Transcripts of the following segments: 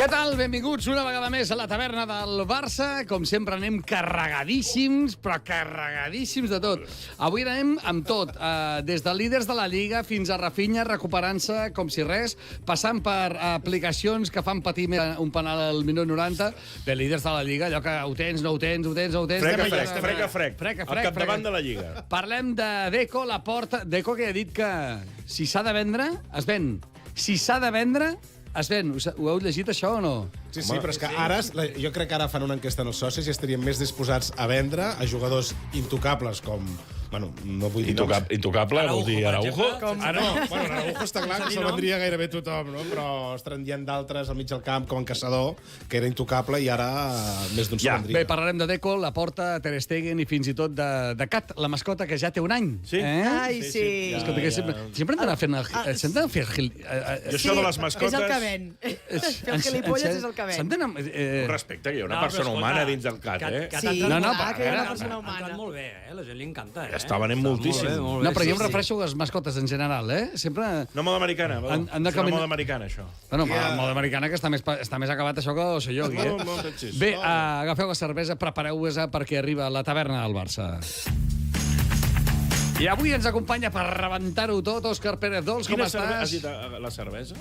Què tal? Benvinguts una vegada més a la taverna del Barça. Com sempre anem carregadíssims, però carregadíssims de tot. Avui anem amb tot, des de líders de la Lliga fins a Rafinha recuperant-se com si res, passant per aplicacions que fan patir un penal al minut 90. Bé, líders de la Lliga, allò que ho tens, no ho tens, ho tens, no ho tens... Frec. Al capdavant de la Lliga. Parlem de Deco, Laporta... Deco que ha dit que si s'ha de vendre, es ven. Si s'ha de vendre... Es ven, ho heu llegit això o no? Sí, però és que ara, jo crec que ara fan una enquesta en els socis i estarien més disposats a vendre a jugadors intocables com... Bueno, no vull dir... Intocable, vol dir Araujo? Araujo està clar que se'l vendria gairebé tothom, no? Però, ostres, hi ha d'altres al mig del camp, com en Caçador, que era intocable i ara més d'un se'l vendria. Bé, parlarem de Deco, Laporta, Ter Stegen i fins i tot de Cat, la mascota que ja té un any. Sí? Ai, sí. Sempre hem d'anar fent el... Sempre hem de fer el... Jo això de les mascotes... És el que ven. Fer el gilipolles és el que ven. Un respecte, que hi ha una persona humana dins del Cat, eh? Sí, no, que hi ha una persona Ha entrat humana. molt bé, la gent li encanta, Està venent moltíssim. No, però jo em refereixo a les mascotes en general, Sempre... No moda americana, Han de és una caminar- moda americana, això. Bueno, la moda americana que està més acabat això que el Yogi, No, pensis. Bé, agafeu la cervesa, prepareu-vos perquè arriba la taverna del Barça. I avui ens acompanya per rebentar-ho tot Òscar Pérez Dols, com estàs? Has dit la cervesa?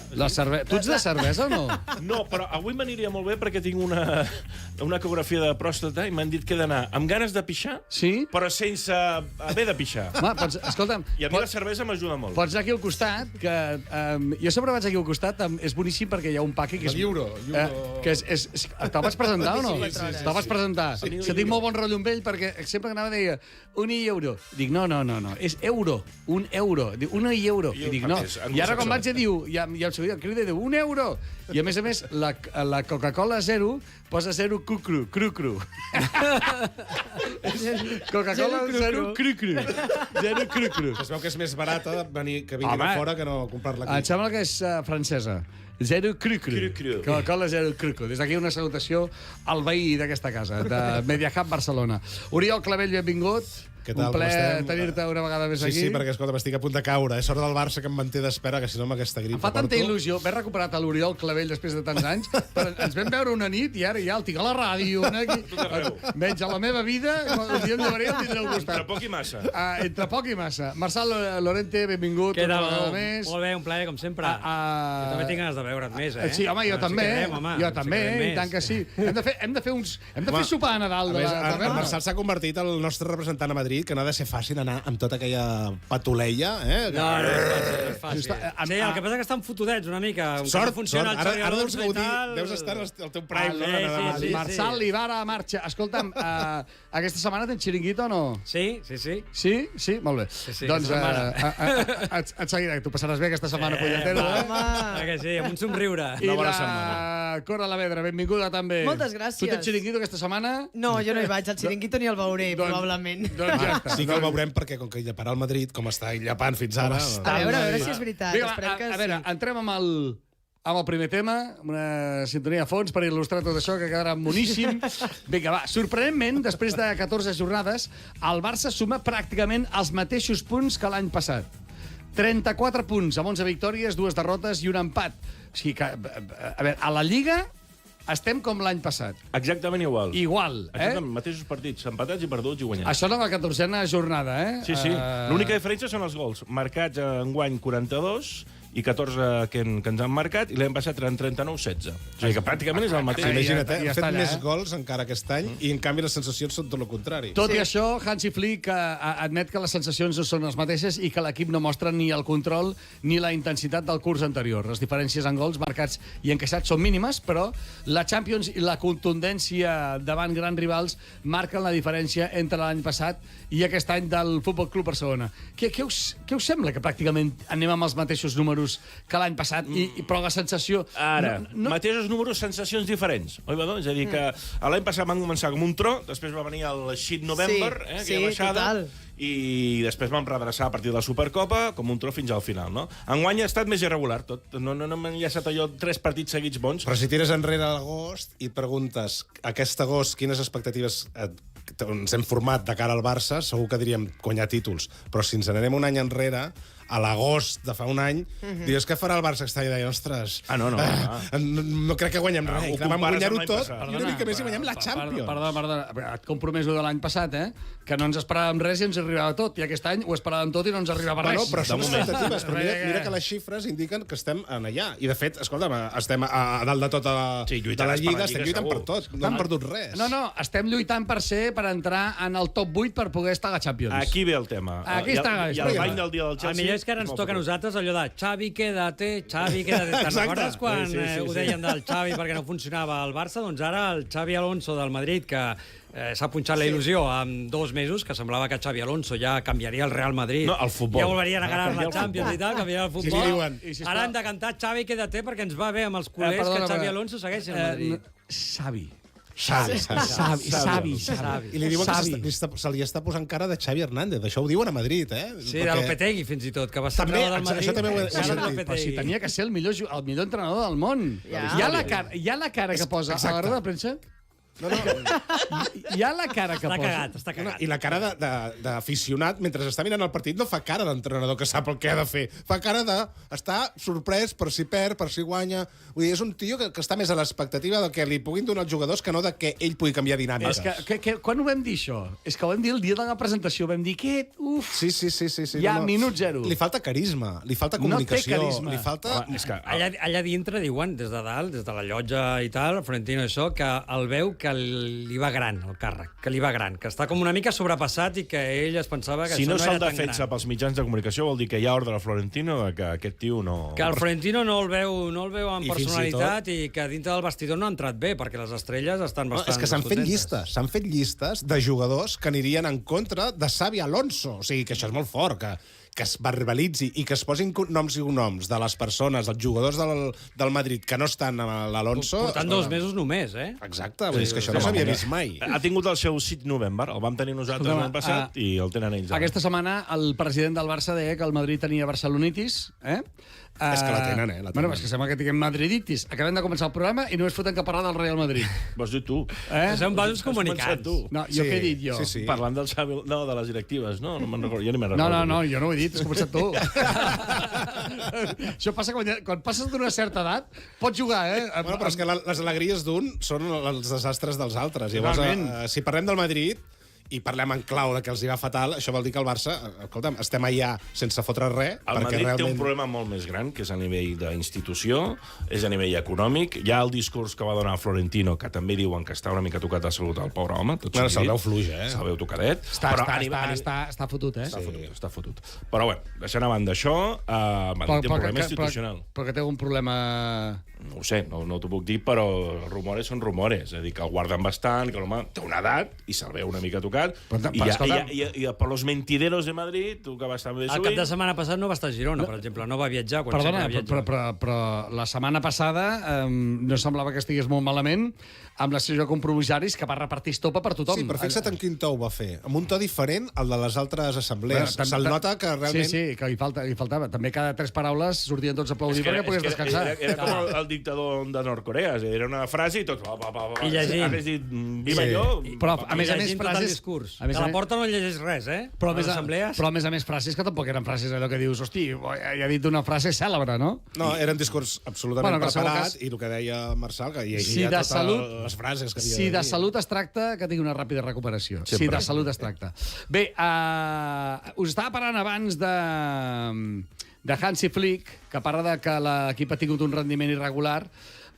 Tu ets de cervesa o no? No, però avui m'aniria molt bé perquè tinc una ecografia de pròstata i m'han dit que he d'anar amb ganes de pixar, Sí? però sense haver de pixar. Escolta'm, I a mi la cervesa m'ajuda molt. pots anar aquí al costat, que jo sempre vaig aquí al costat, és boníssim perquè hi ha un paqui que és... Euro. Que te'l vaig presentar o no? Sí. Te'l vaig presentar. Que tinc molt bon rotllo amb ell perquè sempre que anava deia un euro. Dic, no, és euro, un euro. Dic, un euro. I dic, no. I ara quan vaig a dir, i el seu dia, el crida diu, un euro. I a més, la Coca-Cola zero posa zero cru. Coca-Cola zero cru. Zero cru. Es veu que és més barata que vingui de fora que no comprar-la Em aquí. sembla que és francesa. Zero cru. Cru. Coca-Cola zero cru. Des d'aquí una salutació al veí d'aquesta casa, de Mediahub Barcelona. Oriol Clavell, benvingut. Què tal, Un ple com estem? tenir-te una vegada més aquí. Sí, perquè, escolta, m'estic a punt de caure. És hora del Barça que em manté d'espera, que si no amb aquesta grip... Em fa tanta il·lusió haver recuperat l'Oriol Clavell després de tants anys, però ens vam veure una nit i ara ja el tinc a la ràdio, menys a la meva vida, un dia em llevaré i el tindré al costat. Entre poc i massa. Entre poc i massa. Marçal Lorente, benvingut. Què una tal? vegada més. Molt bé, un plaer, com sempre. Jo també tinc ganes de veure't més, Sí, home, jo també. Jo també, i tant que sí. Hem de fer sopar a Nadal A de més, la el taverna. Marçal s'ha convertit el nostre representant a Madrid, que no ha de ser fàcil anar amb tota aquella patuleia, No és fàcil. Sí, el que passa és que estan fotudets una mica. Sort. Funciona el Ara deus xoriador i gaudir, tal. deus estar al teu prime. Ah, sí. Marçal Ibarra marxa. Escolta'm, aquesta setmana tens xiringuito o no? Sí. Sí? Molt bé. Sí, Doncs aquesta et seguiré. Tu passaràs bé aquesta setmana, polletero, Que sí, amb un somriure. I Una bona la Cora Lavedra, benvinguda també. Moltes gràcies. Tu tens xiringuito aquesta setmana? No, jo no hi vaig, al xiringuito ni el veuré, probablement. Doncs ja està. Sí que el veurem perquè, com que llaparà el Madrid, com està llapant fins ara... A veure si és veritat. Vinga, Esperem que a veure, sí. entrem amb el primer tema, amb una sintonia a fons per il·lustrar tot això, que quedarà moníssim. Vinga, va, sorprenentment, després de 14 jornades, el Barça suma pràcticament els mateixos punts que l'any passat. 34 punts, amb 11 victòries, 2 derrotes i un empat. O sigui que, a veure, a la Lliga estem com l'any passat. Exactament igual. Igual, Exactament, mateixos partits, empatats i perduts i guanyats. Això és la 14a jornada, Sí. L'única diferència són els gols. Marcats enguany 42 i 14 que ens han marcat, i l'any passat eren 39-16. O sigui que pràcticament és el mateix. Imagina't, ja hem està fet allà, més gols encara aquest any i, en canvi, les sensacions són tot el contrari. Tot i això, Hansi Flick admet que les sensacions no són les mateixes i que l'equip no mostra ni el control ni la intensitat del curs anterior. Les diferències en gols marcats i encaixats són mínimes, però la Champions i la contundència davant grans rivals marquen la diferència entre l'any passat i aquest any del Futbol Club Barcelona. Què us sembla que pràcticament anem amb els mateixos números que l'any passat, però la sensació... Ara, mateixos números, sensacions diferents. Oi, va, és a dir, que l'any passat van començar com un tro, després va venir el Shit November, aquella baixada, total. i després vam redreçar a partir de la Supercopa com un tro fins al final, no? Enguany ha estat més irregular tot. No m'han enllaçat allò 3 partits seguits bons. Però si tires enrere a l'agost i et preguntes aquest agost quines expectatives ens hem format de cara al Barça, segur que diríem guanyar títols. Però si ens n'anem un any enrere, a l'agost de fa un any, dius que farà el Barça aquest any, i deia, ostres, no crec que guanyem res. Vam guanyar-ho tot, i una mica més i guanyem la Champions. Perdona, et compromeso de l'any passat, que no ens esperàvem res i ens arribava tot, i aquest any ho esperàvem tot i no ens arribava res. Però són expectatives, però mira que les xifres indiquen que estem allà. I, de fet, escolta'm, estem a dalt de tota la Lliga, estem lluitant per tot, no hem perdut res. No, estem lluitant per entrar en el top 8 per poder estar a la Champions. Aquí ve el tema. Aquí està. I el bany del dia del Chelsea... El millor és que ara ens toca a nosaltres allò de Xavi, quédate. Te'n recordes quan ho deien del Xavi perquè no funcionava el Barça? Doncs ara el Xavi Alonso del Madrid, que s'ha punxat la il·lusió en 2 mesos, que semblava que Xavi Alonso ja canviaria el Real Madrid. No, el futbol. Ja volverien a ganar la Champions i tal, canviaria el futbol. Sí, Ara han de cantar Xavi, quédate, perquè ens va bé amb els culers que Xavi Alonso segueixi al Madrid. Xavi. I li diuen que se li està posant cara de Xavi Hernández. Això ho diuen a Madrid, Sí, de Lopetegui, fins i tot, que va ser entrenador del Madrid. Això també ho he sentit. Però si tenia que ser el millor entrenador del món. Hi ha la cara que posa a la roda de premsa? Hi ha la cara que posa. Està cagat. I la cara d'aficionat, mentre està mirant el partit, no fa cara d'entrenador que sap el que ha de fer. Fa cara d'estar sorprès per si perd, per si guanya. Vull dir, és un tio que està més a l'expectativa del que li puguin donar els jugadors que no de que ell pugui canviar dinàmiques. Quan ho vam dir, això? És que ho vam dir el dia de la presentació. Vam dir que... Sí. Hi ha minut zero. Li falta carisma, li falta comunicació. No té carisma. Li falta... Allà dintre diuen, des de dalt, des de la llotja i tal, Florentino això, que el veu que li va gran, el càrrec, que està com una mica sobrepassat i que ell es pensava que si això no era tan gran. Si no se'l defensa pels mitjans de comunicació vol dir que hi ha ordre a Florentino que aquest tio no... Que el Florentino no el veu amb personalitat i que dintre del vestidor no ha entrat bé, perquè les estrelles estan bastant... És que s'han fet llistes de jugadors que anirien en contra de Xavi Alonso. O sigui, que això és molt fort, que es verbalitzi i que es posin noms i cognoms de les persones, els jugadors del Madrid que no estan amb l'Alonso... Portant 2 mesos només, Exacte, vull dir, és que això no s'havia vist mai. Ha tingut el seu sit November, el vam tenir nosaltres l'any passat i el tenen ells. Aquesta setmana el president del Barça deia que el Madrid tenia barcelonitis, És que la tenen, la tenen. Bueno, és que sembla que tinguem madriditis. Acabem de començar el programa i només foten que parlar del Real Madrid. Vols dir tu? Són vasos comunicats. No, jo què he dit, jo? Sí. Parlant del Xavi... No, de les directives. No me'n recordo. Jo ni me'n recordo. No, jo no ho he dit. Has començat tu. Això passa quan passes d'una certa edat, pots jugar, Bueno, però és que les alegries d'un són els desastres dels altres. Llavors, si parlem del Madrid i parlem en clau de que els hi va fatal, això vol dir que el Barça, escolta'm, estem allà sense fotre res. El Madrid té un problema molt més gran, que és a nivell d'institució, és a nivell econòmic. Hi ha el discurs que va donar Florentino, que també diuen que està una mica tocat de salut al pobre home. Se'l veu fluix, Se'l veu tocadet. Està fotut, Està fotut. Però, bé, deixant a banda això, Madrid té un problema institucional. Però que té un problema... No ho sé, no t'ho puc dir, però els rumores són rumores. És a dir, que el guarden bastant, que l'home té una edat i se'l veu una mica tocat. I per los mentideros de Madrid, tu que vas també sovint... El cap de setmana passat no va estar a Girona, per exemple. No va viatjar quan Perdona, però la setmana passada no semblava que estigués molt malament amb la sessió de compromissaris que va repartir estopa per tothom. Sí, però fixa't en quin to ho va fer. Amb un to diferent al de les altres assemblees. Se'l nota que realment... Sí, que li faltava. També cada 3 paraules sortien tots a aplaudir perquè pogués descansar. Era com el dictador de Nord-Corea. Era una frase i tots... I llegint. Hagués dit, viva jo... Però, a més, frases... De la porta no llegeix res, Però, a més, frases que tampoc eren frases allò que dius, hosti, ja ha dit una frase cèlebre, no? No, era un discurs absolutament preparat i el que deia Marçal, que llegia totes les frases que havia de dir. Si de salut es tracta, que tingui una ràpida recuperació. Si de salut es tracta. Bé, us estava parlant abans de Hansi Flick, que parla de que l'equip ha tingut un rendiment irregular.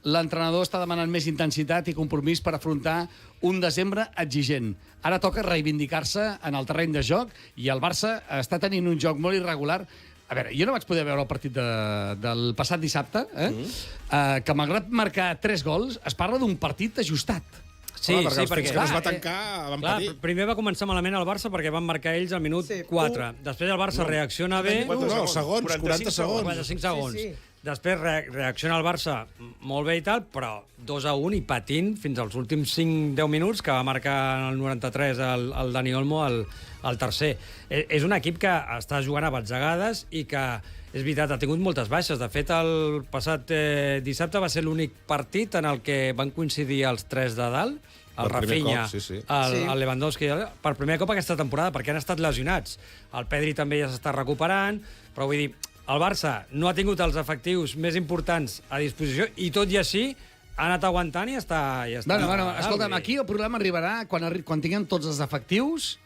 L'entrenador està demanant més intensitat i compromís per afrontar un desembre exigent. Ara toca reivindicar-se en el terreny de joc i el Barça està tenint un joc molt irregular. A veure, jo no vaig poder veure el partit del passat dissabte, que malgrat marcar 3 gols, es parla d'un partit ajustat. Sí, perquè que es va tancar van patir. Primer va començar malament el Barça perquè van marcar ells al minut 4. Després el Barça reacciona bé. 40 segons. 45 segons. Després reacciona el Barça molt bé i tal, però 2-1 i patint fins als últims 5-10 minuts, que va marcar en el 93 el Dani Olmo el tercer. És un equip que està jugant a batzegades i que, és veritat, ha tingut moltes baixes. De fet, el passat dissabte va ser l'únic partit en el que van coincidir els 3 de dalt, el Rafinha, el Lewandowski, per primer cop aquesta temporada, perquè han estat lesionats. El Pedri també ja s'està recuperant, però vull dir, el Barça no ha tingut els efectius més importants a disposició i tot i així ha anat aguantant i està... Bueno, escolta'm, aquí el problema arribarà quan tinguem tots els efectius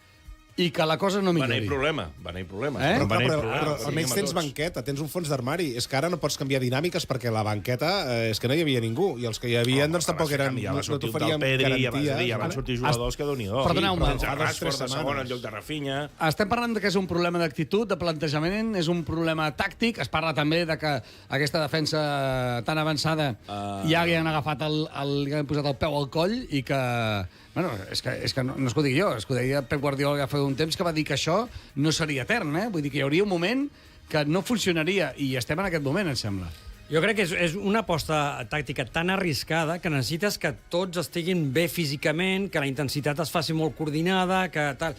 i que la cosa no millori. Van haver problemes. Però almenys tens banqueta, tens un fons d'armari. És que ara no pots canviar dinàmiques perquè la banqueta és que no hi havia ningú. I els que hi havia doncs tampoc eren... No t'oferien garantia. Ja van sortir jugadors que Déu-n'hi-do. Perdoneu-me. Rashford de segon en lloc de Rafinha. Estem parlant que és un problema d'actitud, de plantejament, és un problema tàctic. Es parla també de que aquesta defensa tan avançada ja li han agafat li han posat el peu al coll i que... Bueno, és que no és que ho digui jo, és que ho deia Pep Guardiola ja fa un temps que va dir que això no seria etern, eh? Vull dir que hi hauria un moment que no funcionaria i estem en aquest moment, em sembla. Jo crec que és una aposta tàctica tan arriscada que necessites que tots estiguin bé físicament, que la intensitat es faci molt coordinada, que tal...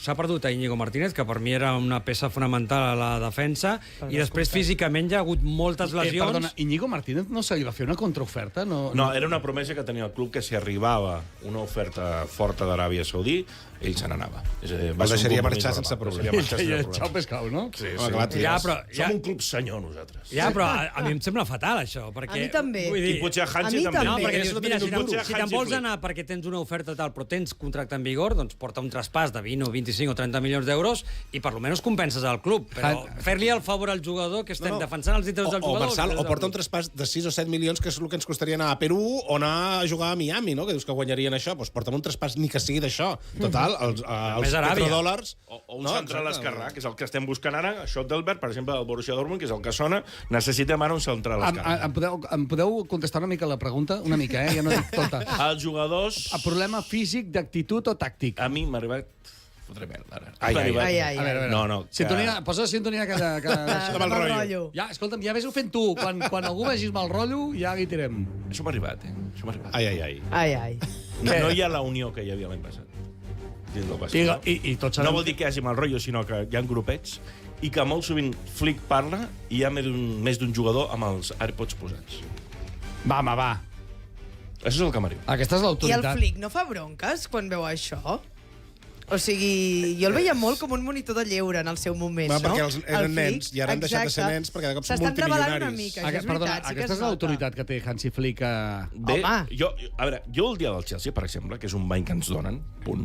S'ha perdut a Íñigo Martínez, que per mi era una peça fonamental a la defensa, i després físicament hi ha hagut moltes lesions. Perdona, Íñigo Martínez no se li va fer una contraoferta? No, era una promesa que tenia el club que si arribava una oferta forta d'Aràbia Saudí, ell se n'anava. El deixaria marxar sense problema. I el xau pescau, no? Sí. Som un club senyor, nosaltres. Ja, però a mi em sembla fatal, això. A mi també. I potser a Hansi també. No, perquè dius, mira, si te'n vols anar perquè tens una oferta tal, però tens contracte en vigor, doncs porta un traspàs de 20 o 25 o 30 milions d'euros i per almenys compenses al club. Però fer-li el favor al jugador, que estem defensant els interessos del jugador... O porta un traspàs de 6 o 7 milions, que és el que ens costaria anar a Perú o anar a jugar a Miami, no? Que dius que guanyarien això. Doncs porta'm un traspàs ni que sigui d'això. Total, els petrodòlars... O un central esquerrà, que és el que estem buscant ara, Schottleberg, per exemple, el Borussia Dortmund, que és el que sona, necessitem ara un central esquerrà. Em podeu contestar una mica la pregunta? Una mica, ja no dic tota. Els jugadors... El problema físic, d'actitud o tàctic? A mi m'ha arribat... Fotré merda, ara. Ai. A veure. No. Posa sintonia que... De mal rotllo. Ja, escolta'm, ja vés-ho fent tu. Quan algú vegis mal rotllo, ja hi tirem. Això m'ha arribat, Això m'ha arribat. Ai. No hi ha la unió que hi havia l'any passat. I tots no vol dir que hi hagi mal rotllo, sinó que hi ha grupets i que molt sovint Flick parla i hi ha més d'un jugador amb els AirPods posats. Va. Això és el que m'arriba. Aquesta és I l'autoritat. el Flick no fa bronques quan veu això? O sigui, jo el veia molt com un monitor de lleure en el seu moment, no? Perquè eren nens i ara han deixat de ser nens perquè de cop són multimilionaris. S'estan revelant una mica, això és veritat. Aquesta és l'autoritat que té Hansi Flick. Bé, jo el dia del Chelsea, per exemple, que és un bany que ens donen, punt,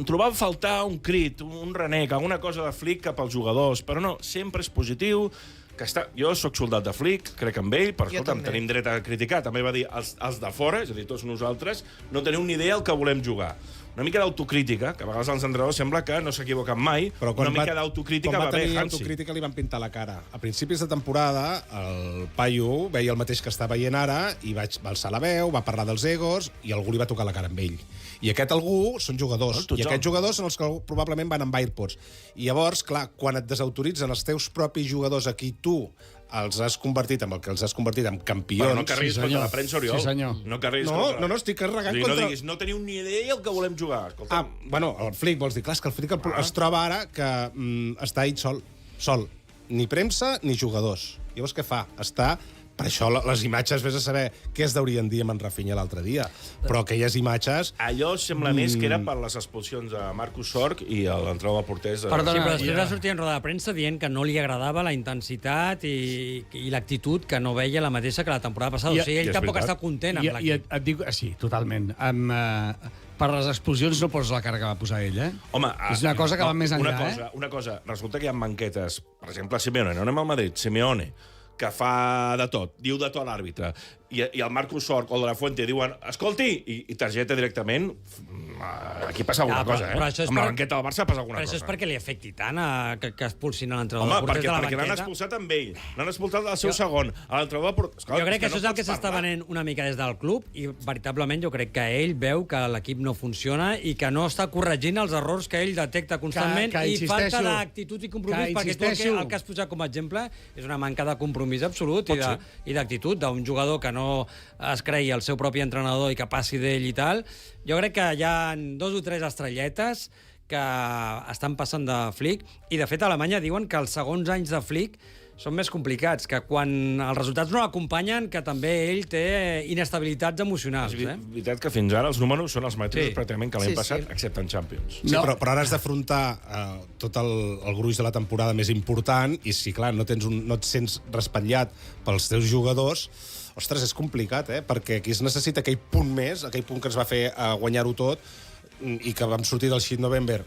trobava a faltar un crit, un renec, alguna cosa de Flick cap als jugadors, però no, sempre és positiu, jo sóc soldat de Flick, crec en ell, però escolta'm, tenim dret a criticar. També va dir els de fora, és a dir, tots nosaltres, no teniu ni idea el que volem jugar. Una mica d'autocrítica, que a vegades els entrenadors sembla que no s'equivoquen mai, però una mica d'autocrítica va bé, Hansi. Quan va tenir autocrítica li van pintar la cara. A principis de temporada, el paio veia el mateix que està veient ara i va alçar la veu, va parlar dels egos i algú li va tocar la cara amb ell. I aquest algú són jugadors. I aquests jugadors són els que probablement van amb AirPods. I llavors, clar, quan et desautoritzen els teus propis jugadors a qui tu els has convertit amb el que els has convertit en campions... Però no carreguis contra la premsa, Oriol. Sí, senyor. No, estic carregant contra... No diguis, no teniu ni idea el que volem jugar. El Flick, vols dir? Clar, és que el Flick es troba ara que està ell sol. Ni premsa ni jugadors. Llavors què fa? Per això les imatges, vés a saber què es deurien dir amb en Rafinha l'altre dia. Però aquelles imatges... Allò sembla més que era per les expulsions de Marcus Sorg i l'entrenador de porters... Perdona, sí, però després va sortir en roda de premsa dient que no li agradava la intensitat i l'actitud que no veia la mateixa que la temporada passada. O sigui, ell tampoc està content amb l'equip. I et dic... Sí, totalment. Per les explosions no poses la cara que va posar ell, eh? Home, és una cosa que va més enllà, Una cosa, resulta que hi ha banquetes, per exemple, Simeone, no anem al Madrid, Simeone, que fa de tot, diu de tot a l'àrbitre, i el Marcus Sorg o el de la Fuente diuen escolti, i targeta directament, aquí passa alguna cosa, eh? Amb la banqueta del Barça passa alguna cosa. Però això és perquè li afecti tant que expulsin l'entrenador de porters de la banqueta. Perquè l'han expulsat amb ell, l'han expulsat al seu segon, l'entrenador de porters... Jo crec que això és el que s'està venent una mica des del club i veritablement jo crec que ell veu que l'equip no funciona i que no està corregint els errors que ell detecta constantment i falta d'actitud i compromís, perquè tu el que has posat com a exemple és una manca de compromís absolut i d'actitud d'un jugador que no es cregui el seu propi entrenador i que passi d'ell i tal. Jo crec que hi ha 2 o 3 estrelletes que estan passant de Flick i de fet a Alemanya diuen que els segons anys de Flick són més complicats, que quan els resultats no l'acompanyen, que també ell té inestabilitats emocionals. És veritat que fins ara els números són els mateixos pràcticament que l'any Sí, passat, sí. excepte en Champions. Sí, però ara has d'afrontar tot el gruix de la temporada més important i si, clar, no et sents respatlat pels teus jugadors, ostres, és complicat, perquè aquí es necessita aquell punt més, aquell punt que ens va fer guanyar-ho tot i que vam sortir del Shit November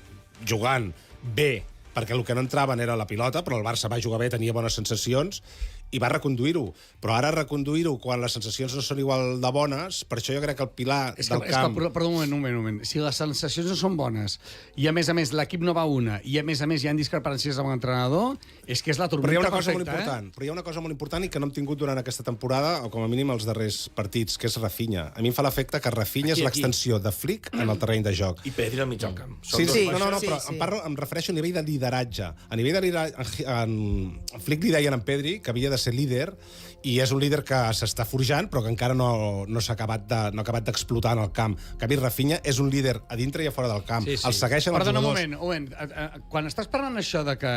jugant bé, perquè el que no entraven era la pilota, però el Barça va jugar bé, tenia bones sensacions, i va reconduir-ho. Però ara reconduir-ho quan les sensacions no són igual de bones, per això jo crec que el pilar del camp... Perdó, un moment. Si les sensacions no són bones i, a més, l'equip no va una i, a més, hi ha discrepàncies amb l'entrenador, és que és la Però hi ha tormenta una cosa molt perfecta, important, però hi ha una cosa molt important i que no hem tingut durant aquesta temporada, o com a mínim els darrers partits, que és Rafinha. A mi em fa l'efecte que Rafinha és l'extensió de Flick en el terreny de joc. I Pedri al mig del camp. Sí, Sí, però sí. em refereixo a nivell de lideratge. A nivell de lideratge, en Flick li deien a Pedri que havia de ser líder, i és un líder que s'està forjant, però que encara no s'ha acabat d'explotar en el camp. En canvi, Rafinha és un líder a dintre i a fora del camp. Sí, sí. El segueixen els Perdona jugadors. un moment. Quan estàs parlant això de que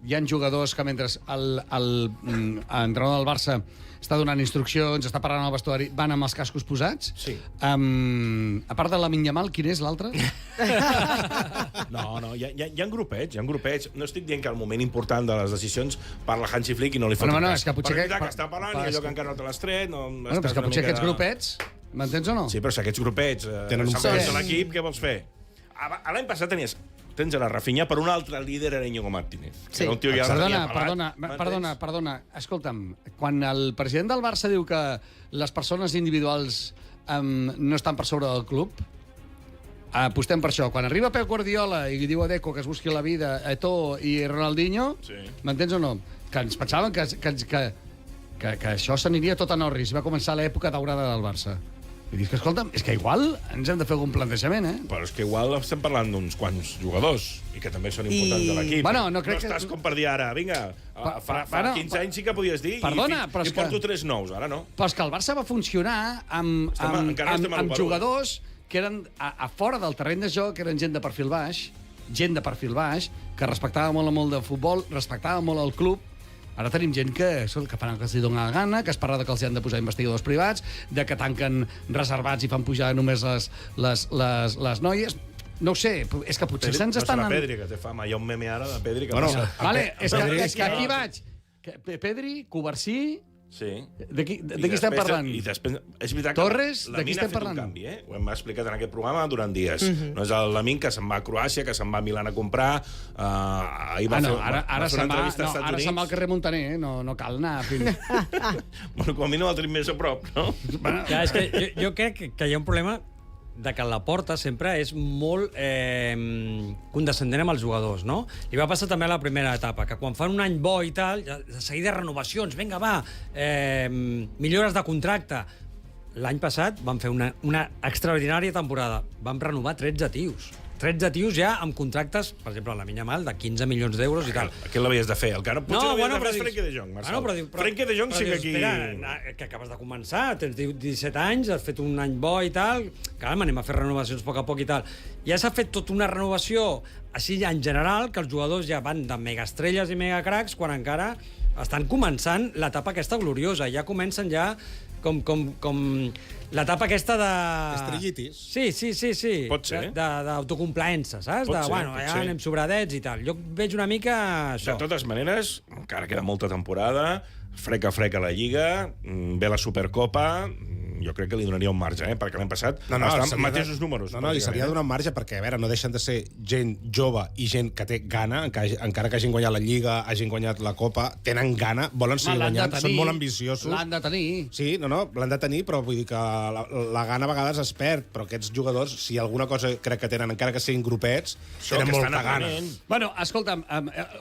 hi ha jugadors que mentre l'entrenador del Barça està donant instruccions, està parlant al vestuari, van amb els cascos posats? Sí. A part de la Yamal, quin és l'altre? No, hi ha grupets. No estic dient que el moment important de les decisions parla Hansi Flick i no li fot No, cas. és que potser... Però és veritat que està parlant i allò que encara no te l'has tret... Bueno, però és que potser aquests grupets, m'entens o no? Sí, però si aquests grupets Tenen un s'han pres pes. de l'equip, què vols fer? L'any passat tens a la Rafinha per un altre líder, era Íñigo Martínez. Que Sí. era un tio ja Perdona. Escolta'm, quan el president del Barça diu que les persones individuals no estan per sobre del club, apostem per això. Quan arriba Pep Guardiola i diu a Deco que es busqui la vida, Eto'o i Ronaldinho, Sí. m'entens o no? Que ens pensaven que això s'aniria tot a Norris. Va començar l'època daurada del Barça. I dius que, escolta'm, és que igual ens hem de fer algun plantejament, Però és que igual estem parlant d'uns quants jugadors i que també són importants de l'equip. Bueno, no crec que- estàs com per dir ara, vinga, fa bueno, 15 anys sí que podies dir Perdona, però i és que- porto 3 nous, ara no. Però és que el Barça va funcionar amb jugadors que eren a fora del terreny de joc, que eren gent de perfil baix, que respectava molt de futbol, respectava molt el club. Ara tenim gent que fan el que els dona la gana, que es parla de que els han de posar investigadors privats, de que tanquen reservats i fan pujar només les noies. No ho sé, és que potser se'ns estan... No serà Pedri, que té fama. Hi ha un meme ara de Pedri que Bueno, passa. Vale, és Pedri- que aquí vaig. Pedri, Covarsí... Sí. De qui estem parlant? I després, és veritat Torres, que de qui Lamine ha estem fet parlant? un canvi, Ho hem explicat en aquest programa durant dies. No és el Lamine que se'n va a Croàcia, que se'n va a Milà a comprar, ahir va fer Ara una se'n va, entrevista als Estats ara se'n va al Units. carrer Montaner, no cal anar fins... Bueno, com a mínim el tenim més a prop, no? Clar, és que jo crec que hi ha un problema de que la Porta sempre és molt condescendent amb els jugadors, no? I va passar també a la primera etapa, que quan fan un any bo i tal, de seguida renovacions, vinga, va, millores de contracte. L'any passat van fer una extraordinària temporada. Vam renovar 13 tios. 13 tios ja amb contractes, per exemple, a la Yamal, de 15 milions d'euros i tal. Què l'havies de fer? El que ara potser l'havies de fer és Frenkie de Jong, Marcel. Frenkie de Jong sí que aquí... Espera, que acabes de començar, tens 17 anys, has fet un any bo i tal, calma, anem a fer renovacions a poc i tal. Ja s'ha fet tota una renovació així en general, que els jugadors ja van de megaestrelles i megacracs, quan encara estan començant l'etapa aquesta gloriosa. Ja comencen ja com l'etapa aquesta de... Estrellitis. Sí. Pot ser. D'autocomplaença, saps? Pot ser, Bueno, pot ja ser. anem sobradets i tal. Jo veig una mica això. De totes maneres, encara queda molta temporada, frec a la Lliga, ve la Supercopa, jo crec que li donaria un marge, perquè l'any passat estaven mateixos números. No, i se li ha donat marge perquè, a veure, no deixen de ser gent jove i gent que té gana, encara que hagin guanyat la Lliga, hagin guanyat la Copa, tenen gana, volen seguir guanyant, són molt ambiciosos. L'han de tenir. Sí, l'han de tenir, però vull dir que la gana a vegades es perd, però aquests jugadors, si alguna cosa crec que tenen, encara que siguin grupets, tenen molta gana. Bueno, escolta'm,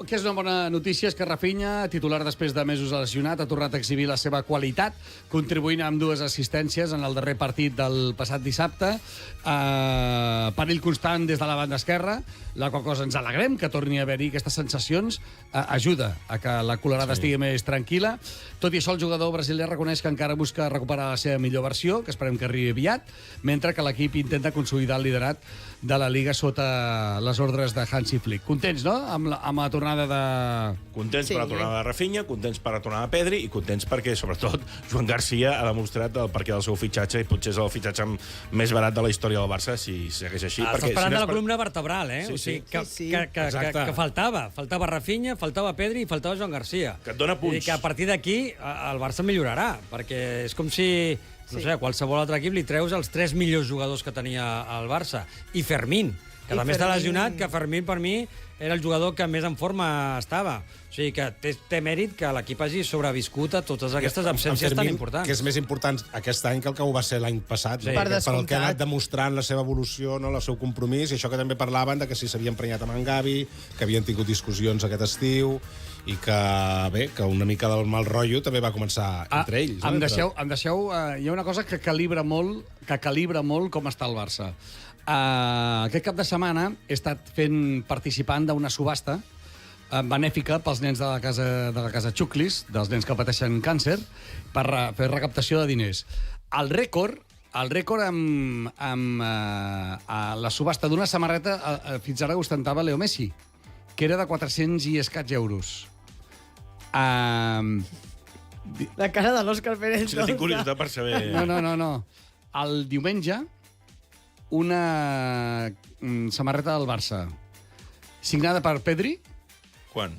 que és una bona notícia és que Rafinha, titular després de mesos lesionat, ha tornat a exhibir la seva qualitat, contribuint amb 2 assistències assistències en el darrer partit del passat dissabte. Perill constant des de la banda esquerra, la qual cosa ens alegrem que torni a haver-hi aquestes sensacions. Ajuda a que la colorada estigui més tranquil·la. Tot i això, el jugador brasiler reconeix que encara busca recuperar la seva millor versió, que esperem que arribi aviat, mentre que l'equip intenta consolidar el liderat de la Liga sota les ordres de Hansi Flick. Contents, no?, amb la tornada de... Contents per la tornada de Rafinha, contents per la tornada de Pedri i contents perquè, sobretot, Joan Garcia ha demostrat el perquè del seu fitxatge i potser és el fitxatge més barat de la història del Barça si segueix així. Estàs parlant de la columna vertebral, eh? Sí, O sigui, sí. que faltava. Faltava Rafinha, faltava Pedri i faltava Joan Garcia. Que et dona punts. I que a partir d'aquí el Barça millorarà, perquè és com si... No sé, a qualsevol altre equip li treus els 3 millors jugadors que tenia el Barça. I Fermín, que també està lesionat, que Fermín, per mi, era el jugador que més en forma estava. O sigui, que té mèrit que l'equip hagi sobreviscut a totes aquestes absències tan importants. Que és més important aquest any que el que ho va ser l'any passat. Sí. No? Per Per el que ha descomptat. anat demostrant la seva evolució, no? El seu compromís, i això que també parlaven de que si s'havia emprenyat amb en Gavi, que havien tingut discussions aquest estiu, i que, bé, que una mica del mal rotllo també va començar entre ells. Em deixeu, hi ha una cosa que calibra molt com està el Barça. Aquest cap de setmana he estat fent participant d'una subhasta benèfica pels nens de la casa Xuclis, dels nens que pateixen càncer, per fer recaptació de diners. El rècord amb la subhasta d'una samarreta fins ara ostentava Leo Messi, que era de 400 i escaig euros. La cara de l'Òscar Pérez. Sí, tinc curiositat per saber... No. El diumenge, una samarreta del Barça signada per Pedri, Quan?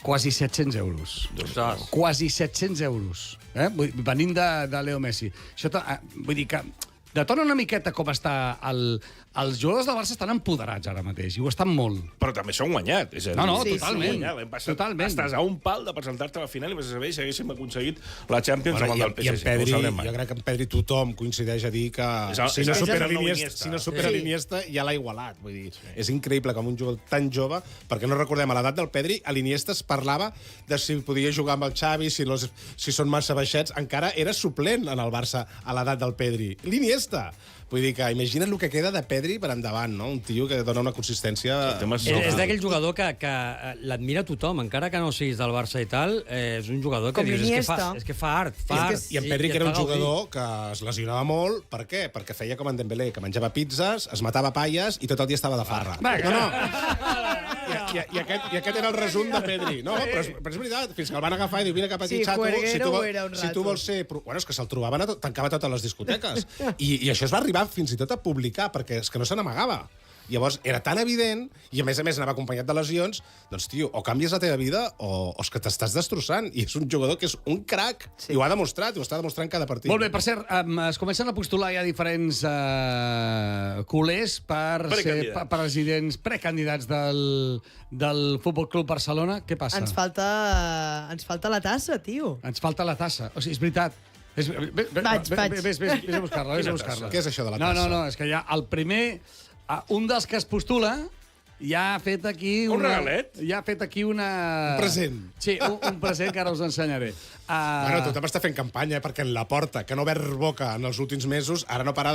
quasi 700 euros. Ostres. Quasi 700 euros. Venint de Leo Messi. Això vull dir que detona una miqueta com està els jugadors del Barça estan empoderats ara mateix, i ho estan molt. Però també s'ho han guanyat. És a dir, No, Sí, totalment. guanyat. L'any passat Totalment. estàs a un pal de presentar-te a la final i vas a saber si haguéssim aconseguit la Champions amb el del I en PSG. Pedri, No ho sabrem mai. jo crec que en Pedri tothom coincideix a dir que si no supera l'Iniesta ja l'ha igualat. Vull dir, és increïble com un jugador tan jove, perquè no recordem, a l'edat del Pedri, a l'Iniesta es parlava de si podia jugar amb el Xavi, si són massa baixets. Encara era suplent en el Barça a l'edat del Pedri. L'Iniesta! Vull dir que imagina't el que queda de Pedri per endavant, no? Un tio que dona una consistència... És d'aquell jugador que l'admira tothom, encara que no siguis del Barça i tal, és un jugador que Com dius, Iniesta. és que fa art. I en Pedri, que era un jugador que es lesionava molt, per què? Perquè feia com en Dembélé, que menjava pizzas, es matava palles i tot el dia estava de farra. I aquest era el resum de Pedri. No, però és veritat, fins que el van agafar i diu, vine cap aquí, Sí, xato, Juerguero era un si tu rato. vols ser... Bueno, és que se'l trobaven, tancava totes les discoteques. I això es va arribar fins i tot a publicar, perquè és que no se n'amagava. Llavors, era tan evident, i a més anava acompanyat de lesions, doncs, tio, o canvies la teva vida o és que t'estàs destrossant. I és un jugador que és un crac, i ho ha demostrat, i ho està demostrant cada partit. Molt bé, per cert, es comencen a postular ja diferents culers per ser precandidats del Futbol Club Barcelona. Què passa? Ens falta la tassa, tio. Ens falta la tassa. O sigui, és veritat. Vés a buscar-la. Què és això de la tassa? No, és que ja el primer... Un dels que es postula ja ha fet aquí... Un regalet? Ja ha fet aquí una... Un present. Sí, un present que ara us ensenyaré. Bueno, tothom està fent campanya perquè en la porta, que no ha obert boca en els últims mesos, ara no para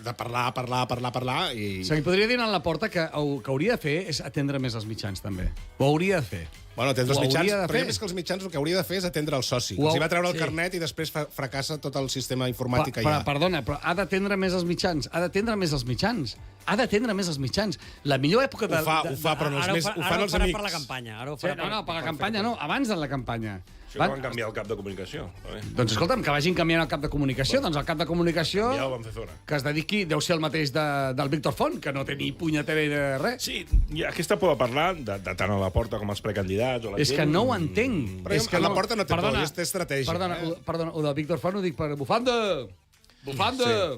de parlar i... Se li podria dir a la porta que el que hauria de fer és atendre més els mitjans, també. Ho hauria de fer. Bueno, atendre els Ho mitjans, hauria de però fer. jo més que els mitjans el que hauria de fer és atendre el soci. Ho Els hi va treure el sí. carnet i després fracassa tot el sistema informàtic que hi ha. Perdona, però ha d'atendre més els mitjans. Ha d'atendre més els mitjans. Ha d'atendre més els mitjans. La millor època de... Ho fa, però ho fan els amics. per la campanya. Ara ho Sí, farà no, per la campanya no, abans de la campanya. Això que van canviar el cap de comunicació. Doncs escolta'm, que vagin canviant el cap de comunicació. Doncs el cap de comunicació Ja ho van fer fora. que es dediqui, deu ser el mateix del Víctor Font, que no té ni punyetera idea de res. Sí, hi ha aquesta por de parlar de tant a la porta com als precandidats. O la És gent. que no ho entenc. Però És que a la porta no té por, és estratègia. Perdona, ho del Víctor Font ho dic per bufanda. Bufanda!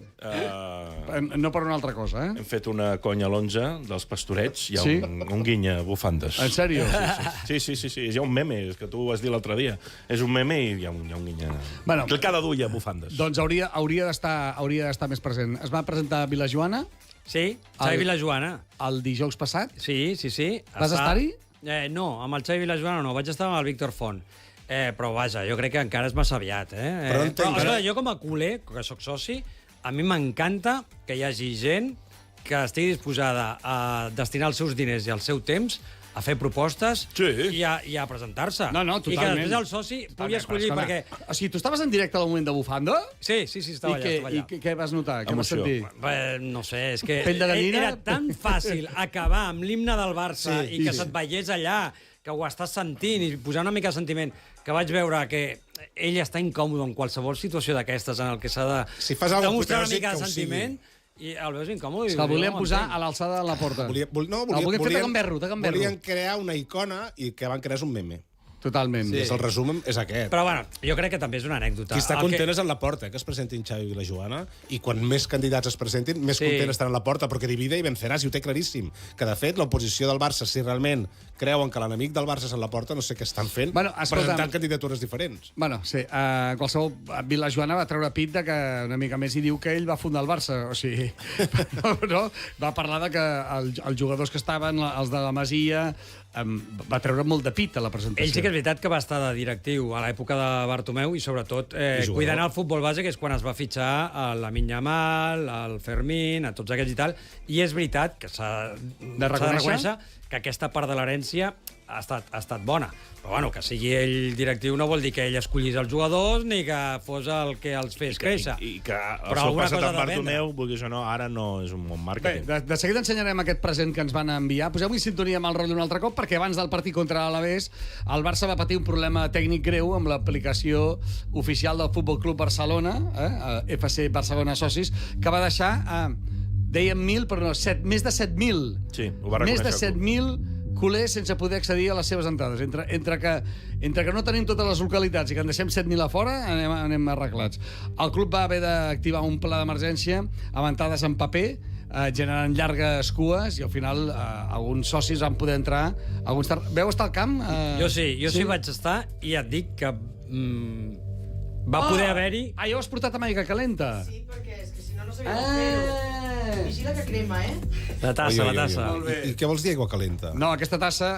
No per una altra cosa, eh? Hem fet una conya a l'11 dels pastorets. Hi ha Sí? un guinya bufandes. En sèrio? Sí. Hi ha un meme, és que tu ho vas dir l'altre dia. És un meme i hi ha un guinya... Bueno, El cada duia bufandes. Doncs hauria d'estar més present. Es va presentar a Vilajoana Sí, Xavi Vilajoana. el dijous passat. Sí. Vas estar-hi? No, amb el Xavi Vilajoana no, vaig estar amb el Víctor Font. Però vaja, jo crec que encara és massa aviat. Però entenc, Escolta, jo com a culer, que sóc soci, a mi m'encanta que hi hagi gent que estigui disposada a destinar els seus diners i el seu temps a fer propostes i a presentar-se. No, I que totalment. després el soci pugui escollir, perquè... O sigui, tu estaves en directe al moment de Bufanda? Sí, estava allà. I què vas notar? Què vas sentir? No sé, és que Pell de gallina? era tan fàcil acabar amb l'himne del Barça i que se't veiés allà, que ho estàs sentint i posar una mica de sentiment, que vaig veure que ell està incòmode en qualsevol situació d'aquestes en el que s'ha de demostrar una mica de sentiment, i el veus incòmode. El volien posar a l'alçada de la porta. Volien fer de gamberro. Volien crear una icona i que van crear un meme. Totalment. Sí. El resum és aquest. Però, bueno, jo crec que també és una anècdota. Qui està content és en la porta, que es presentin Xavi i la Joana, i quan més candidats es presentin, més content estan en la porta, perquè divide i venceràs, i ho té claríssim. Que, de fet, l'oposició del Barça, si realment creuen que l'enemic del Barça és en la porta, no sé què estan fent, presentant candidatures diferents. Bueno, sí, qualsevol... La Joana va treure pit de que una mica més i diu que ell va fundar el Barça, o sigui... no? Va parlar de que els jugadors que estaven, els de la Masia, va treure molt de pit a la presentació. Ell sí que és veritat que va estar de directiu a l'època de Bartomeu i sobretot cuidant el futbol base, que és quan es va fitxar a Lamine Yamal, al Fermín, a tots aquests i tal, i és veritat que s'ha de reconèixer que aquesta part de l'herència ha estat bona. Però, bueno, que sigui ell directiu no vol dir que ell escollís els jugadors ni que fos el que els fes créixer. I que el seu passat amb Bartomeu, vulguis o no, ara no és un bon màrqueting. Bé, de seguida ensenyarem aquest present que ens van enviar. Poseu-hi sintonia amb el rotllo un altre cop, perquè abans del partit contra l'Alavés el Barça va patir un problema tècnic greu amb l'aplicació oficial del Futbol Club Barcelona, FC Barcelona Socis, que va deixar, dèiem 1.000, però no, més de 7.000. Sí, ho va reconèixer. Més de 7.000 culers sense poder accedir a les seves entrades. Entre que no tenim totes les localitats i que en deixem 7.000 a fora, anem arreglats. El club va haver d'activar un pla d'emergència amb entrades en paper, generant llargues cues, i al final alguns socis van poder entrar. Veu estar al camp? Jo sí vaig estar, i et dic que va poder haver-hi... Ja ho has portat a aigua calenta? Sí, perquè és que si no sabia com fer-ho. Vigila que crema, La tassa. Molt bé. I què vols dir, aigua calenta? No, aquesta tassa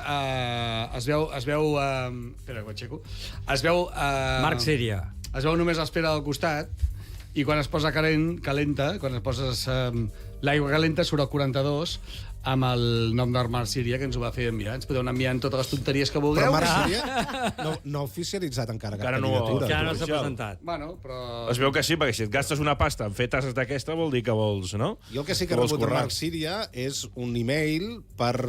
es veu... Espera, que ho aixeco. Es veu... Marc Síria. Es veu només a l'espera del costat, i quan es posa calenta, quan es poses l'aigua calenta, surt el 42, amb el nom d'Armar Síria, que ens ho va fer enviar. Ens podeu anar enviant totes les tonteries que vulgueu. Però Marc Síria no ha oficialitzat encara cap candidatura. Encara no s'ha presentat. Bueno, però... Es veu que sí, perquè si et gastes una pasta en fer tasses d'aquesta vol dir que vols, no? Jo el que sí que he rebut de Marc Síria és un e-mail per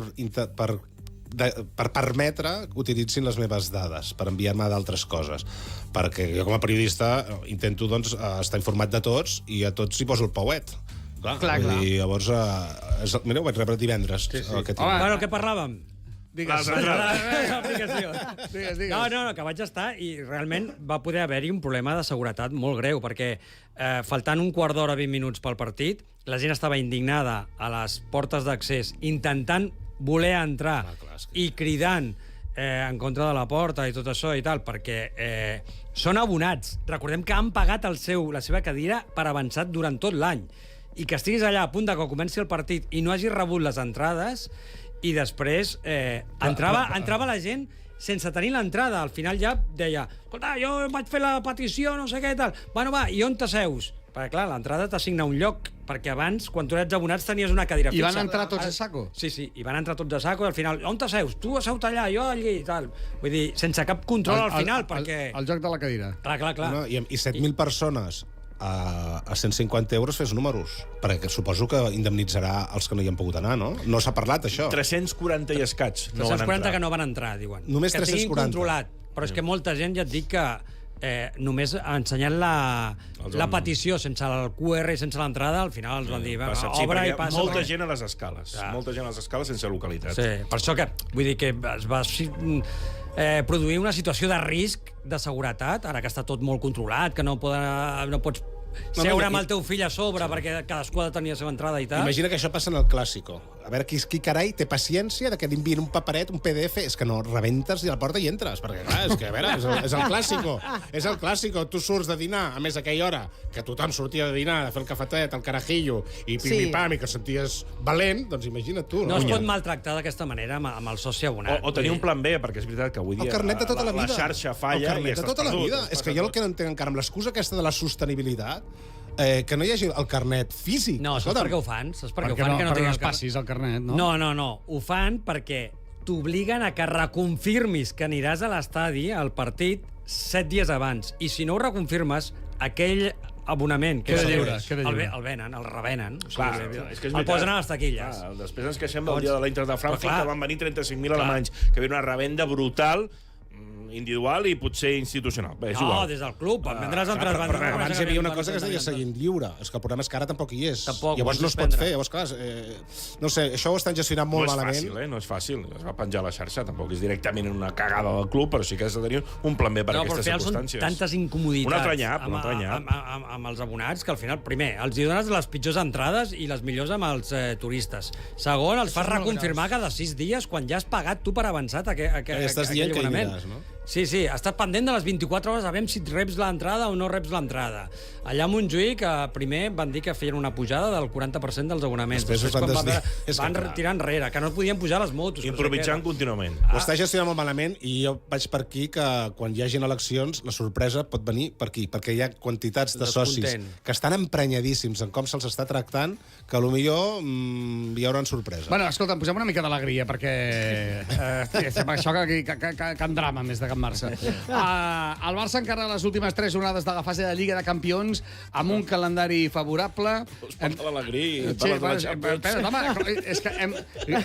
permetre que utilitzin les meves dades, per enviar-me d'altres coses. Perquè jo, com a periodista, intento estar informat de tots i a tots hi poso el pauet. Clar. I llavors, mira, ho vaig rebre divendres. Bueno, què parlàvem? Digues. No, que vaig estar i realment va poder haver-hi un problema de seguretat molt greu, perquè faltant un quart d'hora, 20 minuts pel partit, la gent estava indignada a les portes d'accés, intentant voler entrar i cridant en contra de la porta i tot això i tal, perquè són abonats. Recordem que han pagat la seva cadira per avançat durant tot l'any, i que estiguis allà a punt que comenci el partit i no hagis rebut les entrades, i després entrava la gent sense tenir l'entrada. Al final ja deia, escolta, jo vaig fer la petició, no sé què, tal. Bueno, va, i on t'asseus? Perquè, clar, l'entrada t'assigna un lloc, perquè abans, quan tu ets abonats, tenies una cadira fixa. I van entrar tots a saco? Sí, i van entrar tots a saco, i al final, on t'asseus? Tu asseut allà, jo allí, i tal. Vull dir, sense cap control al final, perquè... El joc de la cadira. Clar. No, i 7.000 persones a 150 euros fes números, perquè suposo que indemnitzarà els que no hi han pogut anar, no? No s'ha parlat, això. 340 i escaig no van entrar. 340 que no van entrar, diuen. Només 340. Que tinguin controlat. Però és que molta gent, ja et dic que només ensenyant la petició sense el QR i sense l'entrada, al final els van dir, obre i passa. Molta gent a les escales. Molta gent a les escales sense localitat. Sí, per això que, vull dir que es va produir una situació de risc de seguretat, ara que està tot molt controlat, que no pots seure amb el teu fill a sobre perquè cadascú ha de tenir la seva entrada i tal. Imagina que això passa en el Clàsico. a veure qui carai té paciència de que t'enviïn un paperet, un PDF, és que no rebentes i a la porta i entres, perquè clar, és que a veure, és el clàssico. És el clàssico. Tu surts de dinar, a més aquella hora, que tothom sortia de dinar, de fer el cafetet, el carajillo, i pim-pam, i que senties valent, doncs imagina't tu. No es pot maltractar d'aquesta manera amb el soci abonat. O tenir un plan B, perquè és veritat que avui dia el carnet de tota la vida. la xarxa falla i estàs tota la perdut. vida. És que jo el que no entenc encara, amb l'excusa aquesta de la sostenibilitat, que no hi hagi el carnet físic. No, saps per què ho fan? Saps per què ho fan? Perquè no tinguin es passis el carnet, no? No. Ho fan perquè t'obliguen a que reconfirmis que aniràs a l'estadi, al partit, 7 dies abans. I si no ho reconfirmes, aquell abonament que Queda lliure, queda lliure. el venen, el revenen. Clar, és que és el posen a les taquilles. Clar, després ens queixem del dia de l'Eintracht de Frankfurt, Però clar, que van venir 35.000 alemanys, que havia una revenda brutal, individual i potser institucional. Bé, és No, igual. des del club. Van vendre les entrades. Abans hi havia una cosa que es deia seguint lliure. És que el problema és que ara tampoc hi és. Tampoc, Llavors ho no van es pot suspendre. fer. Llavors, clar, no sé, això ho estan gestionant molt malament. No és fàcil. Es va penjar a la xarxa, tampoc és directament una cagada del club, però sí que has de tenir un plan B per No, però al aquestes final són circumstàncies. tantes incomoditats Un altre nyap. amb els abonats que al final, primer, els hi dones les pitjors entrades i les millors amb els turistes. Segon, els fas reconfirmar cada 6 dies quan ja has pagat tu per avançat Estàs dient que hi abonament. aniràs, no? Sí, estàs pendent de les 24 hores a veure si reps l'entrada o no reps l'entrada. Allà a Montjuïc, primer van dir que feien una pujada del 40% dels abonaments. Després es van quan desdir. És que van clar. tirar enrere, que no podien pujar les motos. Improvisant contínuament. Ho està gestionant molt malament i jo vaig per aquí que quan hi hagin eleccions la sorpresa pot venir per aquí, perquè hi ha quantitats de socis Descontent. que estan emprenyadíssims en com se'ls està tractant que potser hi haurà sorpresa. Bueno, escolta, posem una mica d'alegria, perquè això que en drama més de Can Barça. El Barça encara les últimes 3 jornades de la fase de Lliga de Campions amb un calendari favorable. Us porta l'alegria. Sí, espera, home, és que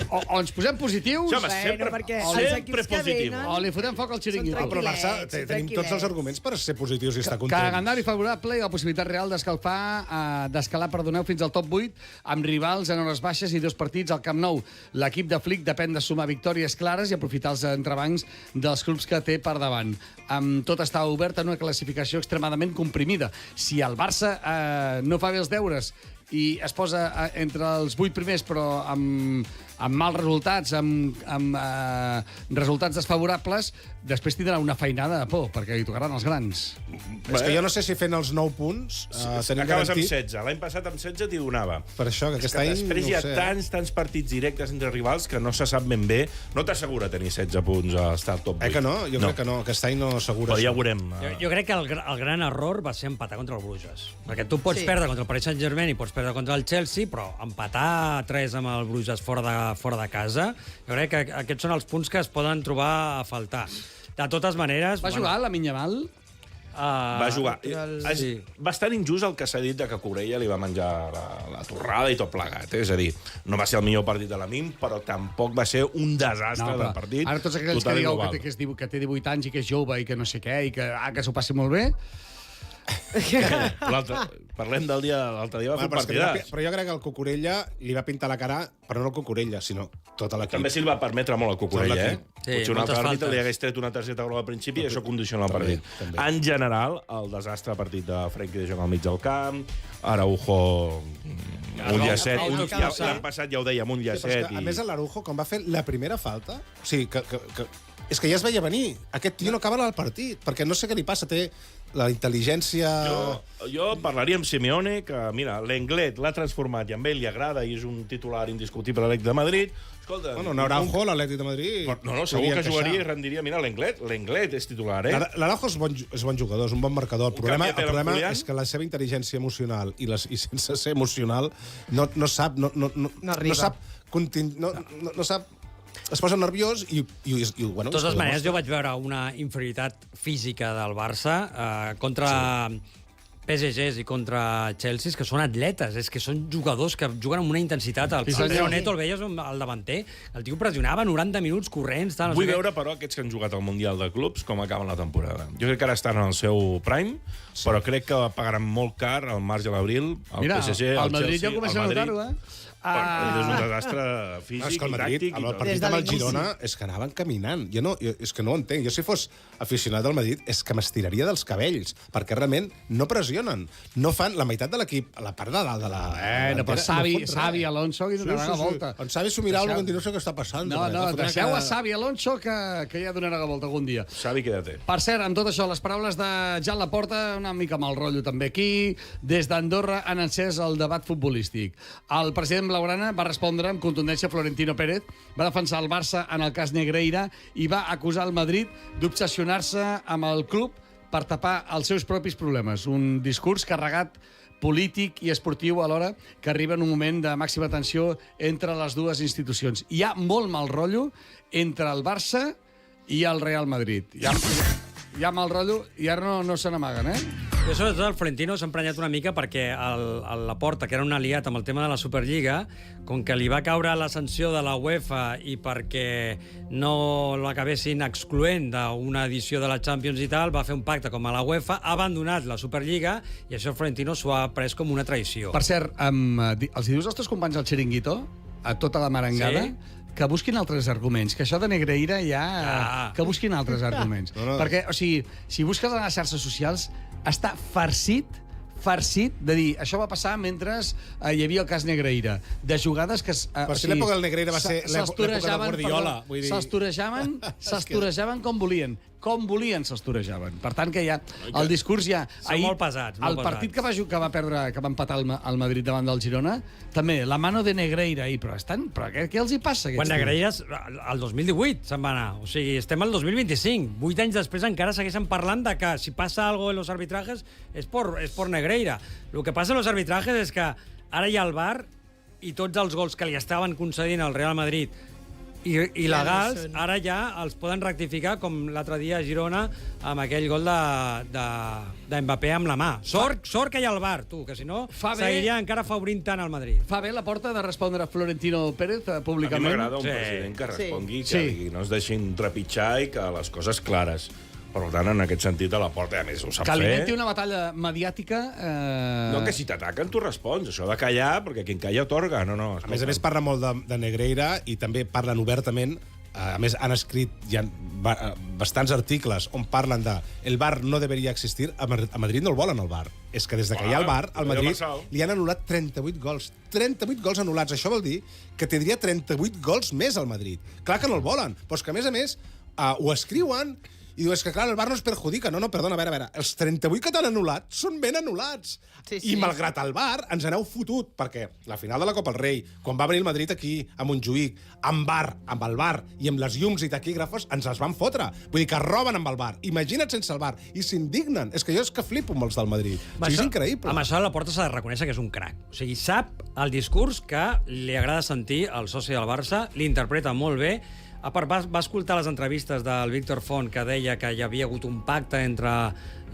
o ens posem positius Sí, home, sempre, perquè sempre els equips que positiu. venen- o li fotem foc al xiringuito. Però el Barça tranquil·lets, tenim tots els arguments per ser positius i estar contents. Calendari favorable i la possibilitat real d'escalar fins al top 8 amb rivals en hores baixes i 2 partits al Camp Nou. L'equip de Flick depèn de sumar victòries clares i aprofitar els entrebancs dels clubs que té per davant. Tot està obert en una classificació extremadament comprimida. Si el Barça no fa bé els deures i es posa entre els 8 primers, però amb mals resultats, amb resultats desfavorables, després tindrà una feinada de por, perquè hi tocaran els grans. És que jo no sé si fent els 9 punts tenim Acabes amb garantit... 16. L'any passat amb 16 t'hi donava. Per això, que aquest Que any després no hi ho ha sé. tants partits directes entre rivals que no se sap ben bé. No t'assegura tenir 16 punts a estar al top 8. Que no? Jo crec que no. Aquest any no assegura Però ja això. ho veurem. Jo crec que el gran error va ser empatar contra el Bruges. Perquè tu pots Sí. perdre contra el Paris Saint-Germain i pots perdre contra el Chelsea, però empatar 3 amb el Bruges fora de casa, jo crec que aquests són els punts que es poden trobar a faltar. De totes maneres... Va jugar la Minyamal? Va jugar. És Sí. bastant injust el que s'ha dit de que Corella li va menjar la torrada i tot plegat. És a dir, no va ser el millor partit de la MIM, però tampoc va ser un desastre de partit. Ara tots aquells que total i digueu global. que té 18 anys i que és jove i que no sé què, i que s'ho passi molt bé... Parlem del dia... L'altre dia va fer un Però, partidàs. però jo crec que el Cucurella li va pintar la cara, però no el Cucurella, sinó tot l'equip. També s'hi va permetre molt a Cucurella, Tot eh? l'equip. Sí, Potser un altre moltes àrbitre faltes. li hagués tret una targeta groga al principi i això condiciona el També, partit. també. En general, el desastre partit de Frenkie de Jong al mig del camp, Araujo un llacet, l'any passat ja ho dèiem, un Sí, però és llacet. que, a més, l'Araujo, quan va fer la primera falta, o sigui, és que ja es veia venir. Aquest tio no acaba el partit, perquè no sé què li passa, té la intel·ligència... Jo parlaria amb Simeone, que, mira, l'Englet l'ha transformat i a ell li agrada i és un titular indiscutible a l'Atlètic de Madrid. Escolta... Bueno, un Araujo, l'Atlètic de Madrid... No, segur que jugaria i rendiria. Mira, l'Englet és titular, eh? L'Araujo és bon jugador, és un bon marcador. El problema Julián? és que la seva intel·ligència emocional i sense ser emocional no sap... No arriba. sap... Es posa nerviós i bueno... De totes maneres, jo vaig veure una inferioritat física del Barça contra PSGs i contra Chelsea, que són atletes, és que són jugadors que juguen amb una intensitat. El Pedro Neto el veies al davanter, el tio pressionava 90 minuts corrents. Tal, Vull veure, però, aquests que han jugat al Mundial de Clubs, com acaben la temporada. Jo crec que ara estan en el seu prime, però crec que pagaran molt car al març de l'abril, el PSG, el Madrid Chelsea, ja comença a notar-ho, eh? És un desastre físic És que el i Madrid, tàctic. amb el i tot. partit Des de amb el l'inici. Girona, és que anaven caminant. És que no ho entenc. Jo, si fos aficionat del Madrid, és que m'estiraria dels cabells, perquè realment no pressionen. No fan la meitat de l'equip, a la part de dalt de la... Però Xavi Alonso hi donarà la volta. En Xavi s'ho mirava algú i no sé què està passant. No, deixeu a Xavi Alonso que ja donarà la volta algun dia. Xavi, quédate. Per cert, amb tot això, les paraules de Jan Laporta, una mica mal rotllo també aquí. Des d'Andorra han encès el debat futbolístic. El president blaugrana va respondre amb contundència a Florentino Pérez, va defensar el Barça en el cas Negreira i va acusar el Madrid d'obsessionar-se amb el club per tapar els seus propis problemes. Un discurs carregat polític i esportiu alhora que arriba en un moment de màxima tensió entre les dues institucions. Hi ha molt mal rotllo entre el Barça i el Real Madrid. Hi ha mal rotllo i ara no se n'amaguen, Jo, sobretot, el Florentino s'ha emprenyat una mica perquè el Laporta, que era un aliat amb el tema de la Superliga, com que li va caure la sanció de la UEFA i perquè no l'acabessin excloent d'una edició de la Champions i tal, va fer un pacte com a la UEFA, ha abandonat la Superliga i això el Florentino s'ho ha pres com una traïció. Per cert, els dius als teus companys al Chiringuito, a tota la merengada, que busquin altres arguments, que això de Negreira que busquin altres arguments. Perquè, o sigui, si busques a les xarxes socials, està farcit de dir, això va passar mentre hi havia el cas Negreira, de jugades que... Per si l'època del Negreira va ser l'època de Guardiola. S'estorejaven com volien s'estorejaven. Per tant, que ja... El discurs ja... Són molt pesats. El partit que va perdre, que va empatar el Madrid davant del Girona, també, la mano de Negreira. Però què els hi passa? Quan Negreira, el 2018 se'n va anar. O sigui, estem al 2025. 8 anys després encara segueixen parlant de que si passa algo en los arbitrajes és por Negreira. El que passa en los arbitrajes és que ara hi ha el VAR i tots els gols que li estaven concedint al Real Madrid il·legals, ara ja els poden rectificar, com l'altre dia a Girona, amb aquell gol de Mbappé amb la mà. Sort que hi ha el VAR, tu, que si no seguiria encara favorint tant al Madrid. Fa bé Laporta de respondre a Florentino Pérez públicament. A mi m'agrada un president que respongui, que no es deixin trepitjar i que les coses clares. Per tant, en aquest sentit, a Laporta, a més, ho sap fer. Que alimenti una batalla mediàtica... No, que si t'ataquen, tu respons. Això de callar, perquè qui calla atorga. No, a més, parla molt de Negreira i també parlen obertament. A més, han escrit bastants articles on parlen de el VAR no deberia existir. A Madrid no el volen, el VAR. És que des que hi ha el VAR, al Madrid li han anul·lat 38 gols. 38 gols anul·lats. Això vol dir que tindria 38 gols més al Madrid. Clar que no el volen, però és que, a més, ho escriuen i diu, és que clar, el VAR no es perjudica. No, perdona, a veure, els 38 que t'han anul·lat són ben anul·lats. Sí. I malgrat el VAR ens aneu fotut, perquè la final de la Copa del Rei, quan va venir el Madrid aquí, a Montjuïc, amb el VAR i amb les llums i taquígrafos, ens els van fotre. Vull dir que roben amb el VAR. Imagina't sense el VAR. I s'indignen. És que jo flipo amb els del Madrid. És increïble. Amb això Laporta s'ha de reconèixer que és un crac. O sigui, sap el discurs que li agrada sentir al soci del Barça, l'interpreta molt bé. A part, va escoltar les entrevistes del Víctor Font, que deia que hi havia hagut un pacte entre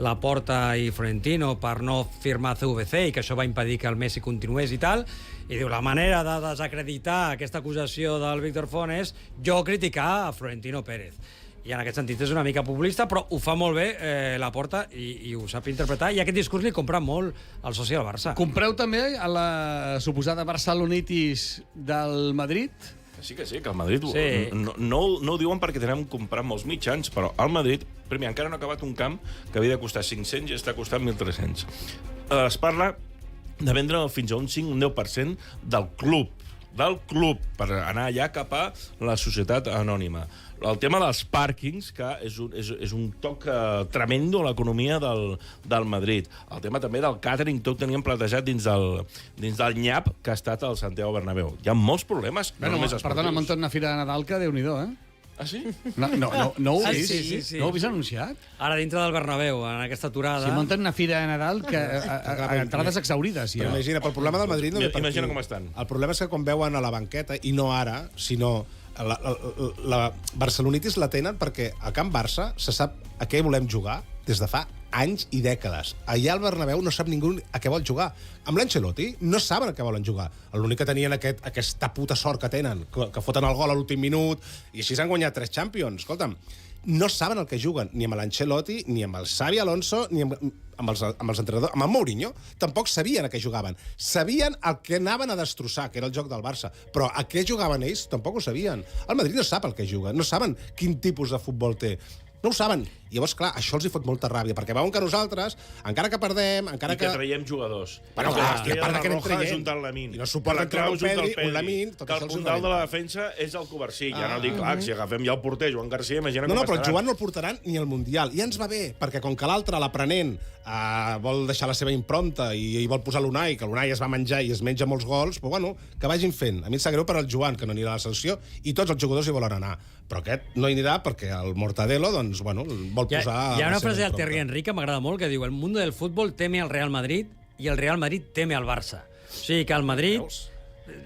Laporta i Florentino per no firmar CVC i que això va impedir que el Messi continués i tal, i diu, la manera de desacreditar aquesta acusació del Víctor Font és jo criticar a Florentino Pérez. I en aquest sentit és una mica populista, però ho fa molt bé Laporta i ho sap interpretar, i aquest discurs li compra molt al soci del Barça. Compreu també a la suposada barcelonitis del Madrid? Sí, que el Madrid no ho diuen perquè tenen comprat molts mitjans, però el Madrid, primer, encara no ha acabat un camp que havia de costar 500 i està costant 1.300. Es parla de vendre fins a un 5 o un 10% del club, per anar allà cap a la societat anònima. El tema dels pàrquings, que és un toc tremendo a l'economia del Madrid. El tema també del càtering, tot ho teníem platejat dins del nyap que ha estat al Santiago Bernabéu. Hi ha molts problemes, no només esportius. Perdona, munten una fira de Nadal que Déu-n'hi-do, eh? Ah, sí? No ho heu vist? Sí. No ho heu vist anunciat? Ara dintre del Bernabéu, en aquesta aturada... Si munten una fira de Nadal que entrades exaurides. Però imagina, pel problema del Madrid... Imagina com estan. El problema és que quan veuen a la banqueta, i no ara, sinó... La barcelonitis la tenen perquè a Camp Barça se sap a què volem jugar des de fa anys i dècades. Allà al Bernabéu no sap ningú a què vol jugar. Amb l'Ancelotti no saben a què volen jugar. L'únic que tenien aquesta puta sort que tenen, que foten el gol a l'últim minut, i així s'han guanyat 3 Champions. Escolta'm, no saben el que juguen, ni amb l'Ancelotti, ni amb el Xavi Alonso, ni amb amb els entrenadors, amb el Mourinho, tampoc sabien a què jugaven. Sabien el que anaven a destrossar, que era el joc del Barça, però a què jugaven ells tampoc ho sabien. El Madrid no sap el que juga, no saben quin tipus de futbol té. No ho saben. I llavors, clar, això els hi fot molta ràbia, perquè veuen que nosaltres, encara que perdem, encara que... I que traiem jugadors. Bueno, clar, i a part que anem traient. Junta el Lamin. I no suporten treure un Pedri, un Lamin... Que el puntal de la defensa és el Covarsí. Ja no dic, clar, si agafem ja el porter, Joan Garcia, imagina com No, però el estaran. Joan no el portaran ni al Mundial. I ens va bé, perquè com que l'altre, l'aprenent, vol deixar la seva impronta i vol posar l'Unai, que l'Unai es va menjar i es menja molts gols, però bueno, que vagin fent. A mi em sap greu per al Joan, que no anirà a la selecció, i tots els jugadors hi volen anar. Però aquest no hi anirà perquè el Mortadelo, doncs, bueno, vol posar... Hi ha una la seva frase del impronta. Thierry Henry que m'agrada molt, que diu: el mundo del fútbol teme al Real Madrid i el Real Madrid teme al Barça. O sigui que el Madrid,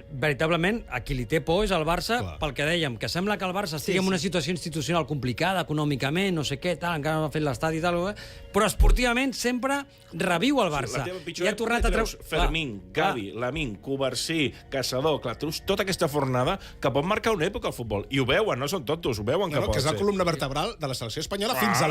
veritablement, a qui li té por és el Barça, Clar. pel que dèiem, que sembla que el Barça estigui en una situació institucional complicada, econòmicament, no sé què, tal, encara no ha fet l'estadi i tal, però esportivament sempre reviu el Barça. La teva pitjor I ha tornat a treure... Fermín, Gavi, Lamin, Covarsí, Caçador, clar, treus tota aquesta fornada que pot marcar una època al futbol. I ho veuen, no són tontos, ho veuen que No, pot que és la ser. columna vertebral de la selecció espanyola fins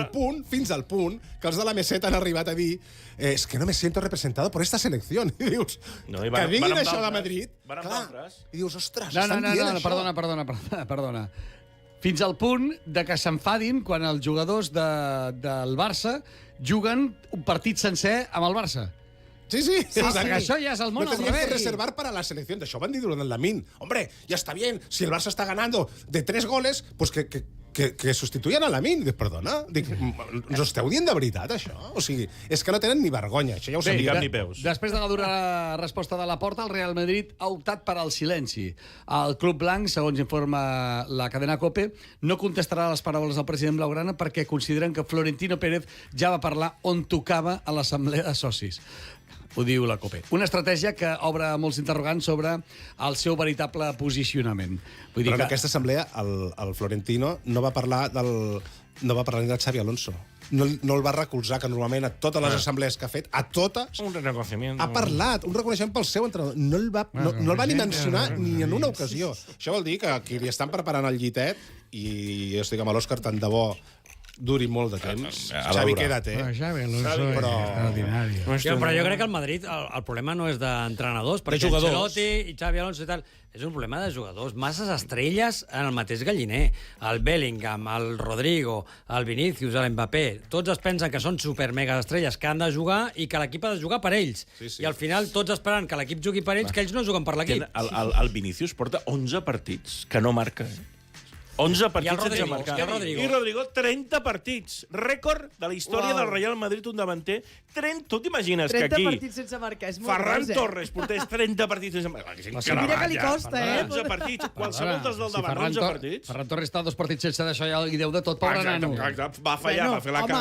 al punt que els de la meseta han arribat a dir es que no me siento representado por esta selección. I dius, No, i que diguin amb això de d'altres, Madrid, van amb clar, d'altres. i dius, ostres, No, estan dient això. perdona. Fins al punt de que s'enfadin quan els jugadors del Barça juguen un partit sencer amb el Barça. Sí, sí. que això ya es el mono Lo al tenías que revés. reservar para la selección. Això van dir durant el Lamin. Hombre, ya está bien. Si el Barça está ganando de 3 goles, pues que sustituyan a Lamin. Dic, perdona, dic, ens ho esteu dient de veritat, això? O sigui, és que no tenen ni vergonya, això ja ho sabia. diguem ni peus. Després de la dura resposta de la Porta, el Real Madrid ha optat per al silenci. El Club Blanc, segons informa la cadena COPE, no contestarà les paraules del president blaugrana perquè consideren que Florentino Pérez ja va parlar on tocava a l'assemblea de socis. Ho diu la COPE. Una estratègia que obre molts interrogants sobre el seu veritable posicionament. Vull dir Però en que... aquesta assemblea el Florentino no va parlar ni de Xavi Alonso. No el va recolzar, que normalment a totes les assemblees que ha fet, a totes, Un renegociament. ha parlat, un reconeixement pel seu entrenador. No el va ni mencionar ni en una ocasió. Això vol dir que aquí li estan preparant el llitet i jo estic amb l'Òscar, tant de bo duri molt de temps. A Xavi, veure. quédate. Xavi Alonso Però- és extraordinari. Però jo crec que el Madrid, el problema no és d'entrenadors, perquè jugadors. Ancelotti i Xavi Alonso i tal, és un problema de jugadors. Masses estrelles en el mateix galliner. El Bellingham, el Rodrigo, el Vinícius, l'Mbappé, tots es pensen que són super mega estrelles que han de jugar i que l'equip ha de jugar per ells. Sí. I al final tots esperant que l'equip jugui per ells, que ells no juguen per l'equip. El Vinícius porta 11 partits que no marca. 11 partits Rodrigo, sense marcar. i el Rodrigo. I Rodrigo, 30 partits. Rècord de la història del Real Madrid, un davanter. 30, tu t'imagines que 30 aquí... partits sense marcar, és molt Ferran gros, Torres portés 30 partits sense marcar. Mira que li costa, 11 partits. Qualsevol dels del davant, 11 partits. Ferran Torres està a 2 partits sense d'això, ja li deu de tot, pobre nano. Exacte, va fallar, Bueno, va fer la home,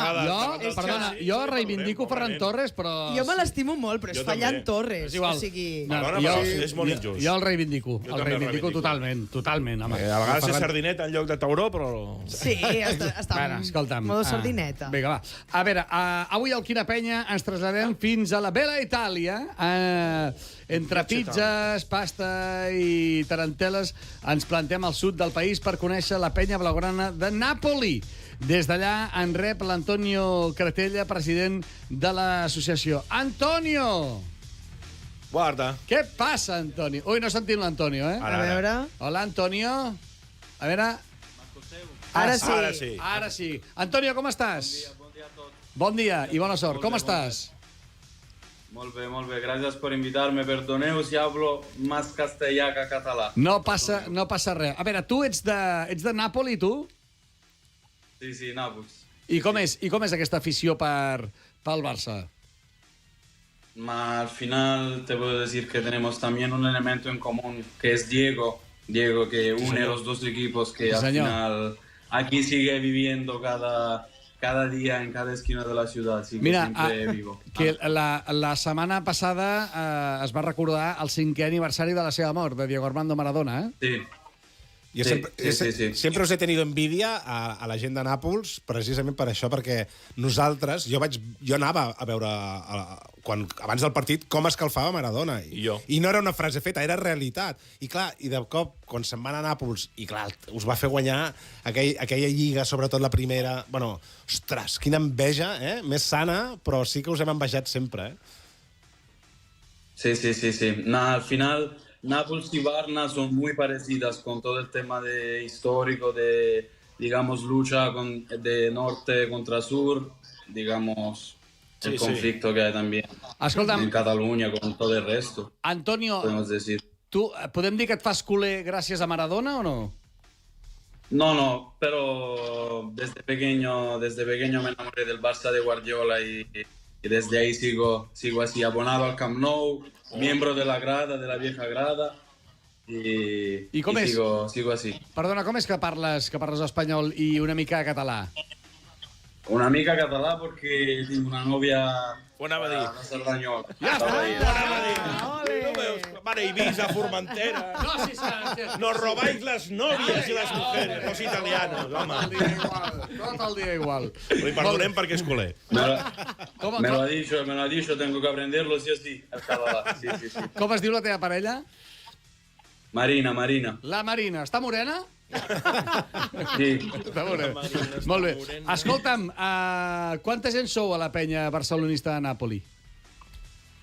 cagada. Jo reivindico Ferran Torres, però... Jo me l'estimo molt, però és Jo fallant també. Torres. És igual. O sigui... No, però és molt injust. Jo el reivindico. Jo El també el reivindico reivindico. totalment. Home. A vegades és sardineta en lloc de tauró, però... Sí, està Bueno, escolta'm. modo sardineta. Vinga, va. A veure, avui al Quina Penya ens traslladem fins a la Bella Itàlia. Entre pizzas, pasta i tarantel·les ens plantem al sud del país per conèixer la penya blaugrana de Nàpoli. Des d'allà en rep l'Antonio Cretella, president de l'associació. Antonio! Guarda. Què passa, Antonio? Ui, no sentim l'Antonio, eh? A veure... Hola, Antonio. A veure... Ara sí. Ara sí. Ara sí. Antonio, com estàs? Bon dia a tots. Bon dia i bona sort. Com Molt bé, estàs? Molt bé, molt bé. Gràcies per invitar-me. Perdoneu si hablo más castellà que català. No passa res. A veure, tu ets de Nàpoli, tu? Sí, sí, Nàpols. I com és aquesta afició pel Barça? Al final te puedo decir que tenemos también un elemento en común, que es Diego. Diego que une los dos equipos, que al señor. final aquí sigue viviendo cada día en cada esquina de la ciudad. Así que Mira, siempre vivo. que la setmana passada es va recordar el 5è aniversari de la seva mort, de Diego Armando Maradona, eh? Sí. Jo sempre us he tenido envidia a la gent de Nàpols, precisament per això, perquè nosaltres, jo anava a veure, abans del partit, com escalfava Maradona. I no era una frase feta, era realitat. I clar, i de cop, quan se'n van a Nàpols, i clar, us va fer guanyar aquella lliga, sobretot la primera... Bueno, ostres, quina enveja, més sana, però sí que us hem envejat sempre, Sí. Al final, Nápoles y Varna son muy parecidas con todo el tema histórico de, digamos, lucha de norte contra sur, digamos, el conflicto que hay también en Cataluña con todo el resto. Antonio, podemos decir. tu podem dir que et fas culer gràcies a Maradona o no? No, pero desde pequeño me enamoré del Barça de Guardiola y desde ahí sigo así, abonado al Camp Nou, miembro de la grada, de la vieja grada, y sigo así. Perdona, com és que parles espanyol i una mica català? Una mica català porque tengo una novia... Bona va dir. A Cerdanyola. Ja està! Bona va dir. No veus? Van a Ibiza, Formentera. Nos robáis las novias y las mujeres, los italianos, home. Tot el dia igual. Li perdonem perquè és culer. Me lo ha dicho, tengo que aprenderlo sí o sí. El català, sí. Com es diu la teva parella? Marina. La Marina. Està morena? Sí. Està morena. Molt bé. Escolta'm, quanta gent sou a la penya barcelonista de Nàpoli?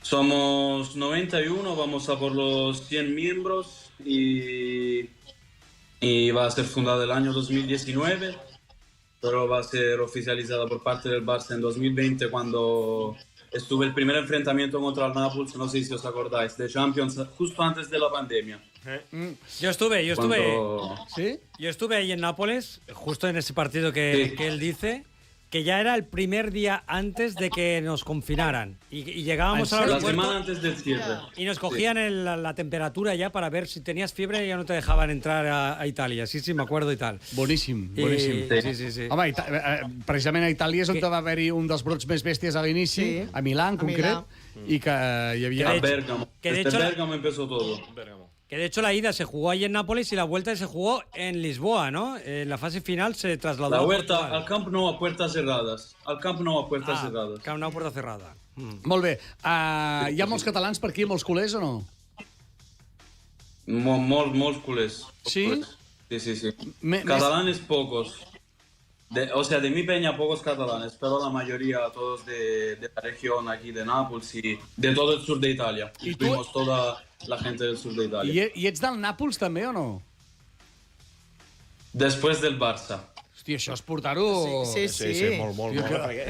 Somos 91, vamos a por los 100 miembros y va a ser fundada el año 2019, pero va a ser oficializada por parte del Barça en 2020 cuando estuve el primer enfrentamiento contra el Nápoles, no sé si os acordáis, de Champions, justo antes de la pandemia. Yo estuve. ¿Sí? Yo estuve ahí en Nápoles, justo en ese partido que él dice, que ya era el primer día antes de que nos confinaran. Y llegábamos al aeropuerto... La semana antes del cierre. Y nos cogían la temperatura ya para ver si tenías fiebre y ya no te dejaban entrar a Itàlia. Sí, me acuerdo y tal. Boníssim. Sí. Home, precisament a Itàlia és on va haver-hi un dels brots més bèsties a l'inici, a Milà en concret, i que hi havia... A Bèrgamo. Desde Bèrgamo empezó todo. Que de hecho la ida se jugó ahí en Nápoles y la vuelta se jugó en Lisboa, ¿no? En la fase final se trasladó la vuelta al Camp Nou a puertas cerradas. Camp Nou a puerta cerrada. Molt bé. Hi ha molts catalans per aquí, molts culers o no? Molts culers. Sí? Sí. Catalanes pocos. De mi peña pocos catalanes, pero la mayoría todos de la región aquí de Nápoles y de todo el sur de Italia. Y fuimos toda la gente del sur de Italia. I ets del Nàpols també o no? Després del Barça. Hòstia, això és portar-ho... Sí. Molt.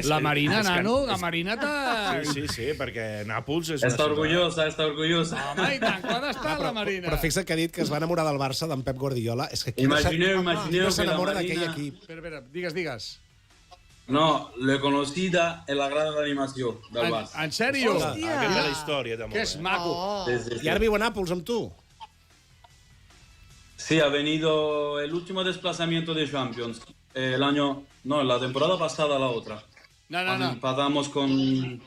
La Marina, nano, la Marina t'ha... Sí, perquè Nàpols és... Està orgullosa. Home, i tant, quan està la Marina? Però fixa't que ha dit que es va enamorar del Barça, d'en Pep Guardiola. És que Imagineu no s'enamora que la d'aquell Marina... equip. Espera, digues. No, l'he conocida en la grada d'animació del Barça. En sèrio? Hòstia. Aquesta la història, també. Que és maco. Sí. I ara viu a Nàpols amb tu? Sí, ha venido el último desplazamiento de Champions. La temporada pasada la otra. No. Empatamos con...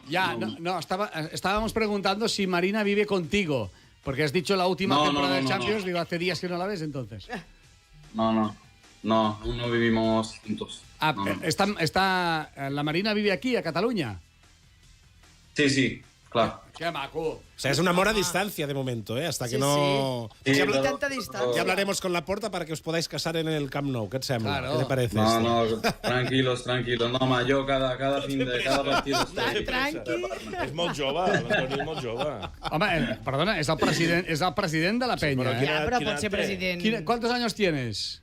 Estábamos preguntando si Marina vive contigo, porque has dicho la última temporada de Champions, digo, hace días que no la ves, entonces. No, aún no vivimos juntos. La Marina vive aquí, a Cataluña. Sí, claro. Qué maco. O sea, es un amor a distancia de momento, hasta que no... Sí, tanta distancia. Ya hablaremos con Laporta para que os podáis casar en el Camp Nou. ¿Qué te sembla? Claro. ¿Qué te parece? No, tranquilos. No, yo cada fin de cada partido estoy... És molt jove, l'Antoni és molt jove. Home, perdona, és el president de la penya. Però pot ser president. ¿Cuántos años tienes?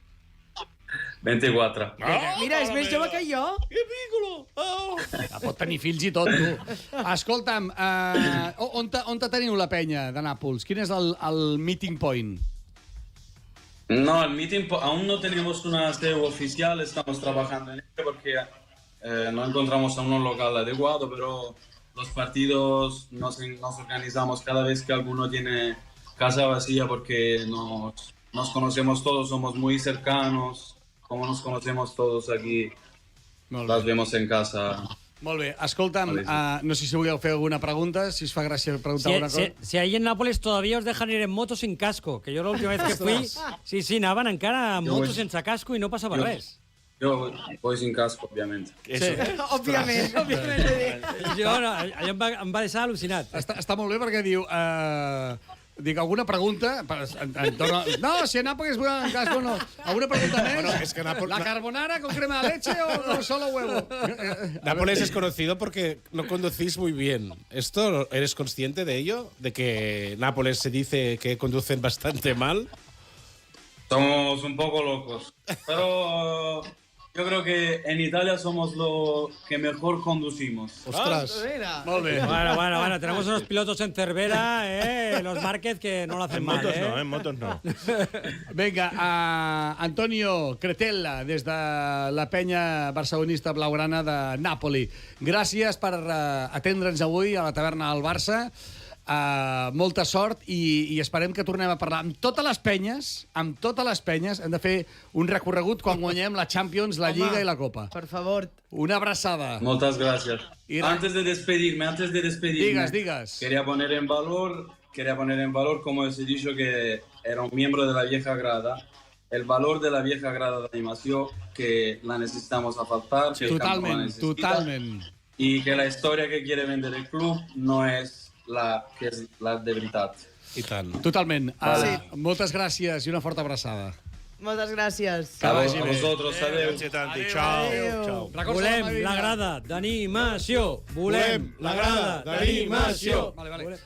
24. Mira, és més jove que jo. Que piccolo! Pot tenir fills i tot, tu. Escolta'm, on teniu la penya de Nàpols? Quin és el meeting point? No, el meeting aún no tenemos una sede oficial, estamos trabajando en ello porque no encontramos aún un local adecuado, pero los partidos nos organizamos cada vez que alguno tiene casa vacía porque nos conocemos todos, somos muy cercanos. Como nos conocemos todos aquí, las vemos en casa Molt bé, escolta'm, no sé si voleu fer alguna pregunta, si us fa gràcia preguntar alguna cosa. Si ahí en Nápoles todavía os dejan ir en moto sin casco, que yo la última vez que fui, sí, anaven encara en moto sense casco i no passava res. Yo voy sin casco, obviamente. Òbviament. Jo, no, allò em va deixar al·lucinat. Està molt bé perquè diu... Dic, alguna pregunta? No, si a Nápoles voy en casco, no. ¿Alguna pregunta més? Bueno, es que ¿La carbonara con crema de leche o solo huevo? Nápoles es conocido porque no conducís muy bien. ¿Esto eres consciente de ello? ¿De que Nápoles se dice que conducen bastante mal? Somos un poco locos. Pero yo creo que en Italia somos los que mejor conducimos. Ostras. Molt bé. Bueno, tenemos unos pilotos en Cervera, los Márquez, que no lo hacen mal, En motos no. Vinga, Antonio Cretella, des de la penya barcelonista blaugrana de Nàpoli. Gràcies per atendre'ns avui a la taverna del Barça. Molta sort i esperem que tornem a parlar amb totes les penyes. Hem de fer un recorregut quan guanyem la Champions, la Lliga i la Copa. Per favor. Una abraçada. Muchas gracias. Antes de despedirme, Digas. quería poner en valor, como os he dicho, que era un miembro de la vieja grada, el valor de la vieja grada de animación, que la necesitamos a faltar, que el campo la necesita, y que la historia que quiere vender el club no es la que és la de veritat. I tant. Totalment. Moltes gràcies i una forta abraçada. Moltes gràcies. A vosotros, adeu. Ciao. Volem la grada d'animació. Volem la grada d'animació. Vale.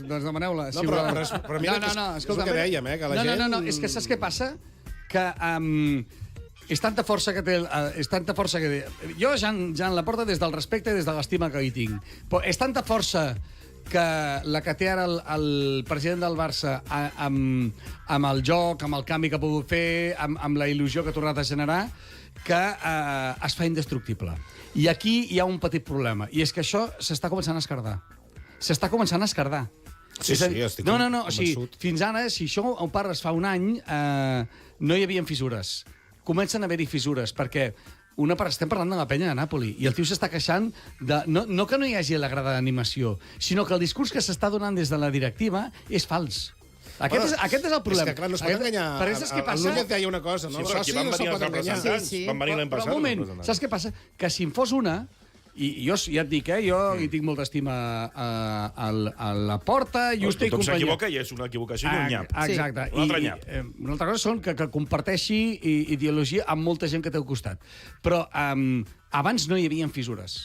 Doncs demaneu-la. No, però mira, és el que dèiem, que la gent... No, és que saps què passa? Que és tanta força que té... Jo, Jan Laporta, des del respecte i des de l'estima que hi tinc, però és tanta força que la que té ara el president del Barça amb el joc, amb el canvi que ha pogut fer, amb la il·lusió que ha tornat a generar, que es fa indestructible. I aquí hi ha un petit problema, i és que això s'està començant a esquerdar. Sí, estic No, o sigui, fins ara, si això ho parles fa un any, no hi havia fissures. Comencen a haver-hi fissures, perquè estem parlant de la penya de Nàpoli, i el tio s'està queixant de... No que no hi hagi la grada d'animació, sinó que el discurs que s'està donant des de la directiva és fals. Aquest és el problema. És que, clar, no es pot enganyar. El Núñez deia una cosa, no? Sí, però aquí van venir els representants. Van venir l'any passat. Però un moment, saps què passa? Que si en fos una... I jo ja et dic, jo hi tinc molta estima a la Porta, Justa i companyia. Tothom s'equivoca i és una equivocació i un nyap. Exacte. Un altre nyap. Una altra cosa són que comparteixi ideologia amb molta gent que té al costat. Però abans no hi havia fissures.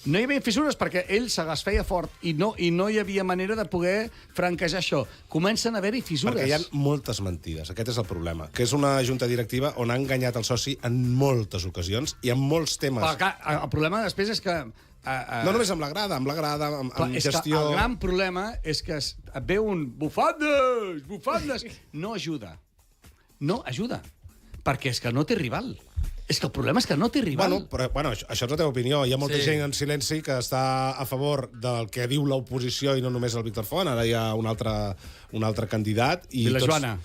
No hi havia fissures perquè ell se les feia fort i no hi havia manera de poder franquejar això. Comencen a haver-hi fissures. Perquè hi ha moltes mentides. Aquest és el problema. Que és una junta directiva on ha enganyat el soci en moltes ocasions i en molts temes. Però, clar, el problema després és que... No només amb la grada, amb gestió... El gran problema és que ve un bufandes! No ajuda. Perquè és que no té rival. És que el problema és que no té rival. Bueno, això és la teva opinió. Hi ha molta gent en silenci que està a favor del que diu l'oposició i no només el Víctor Font. Ara hi ha un altre candidat. Vilajoana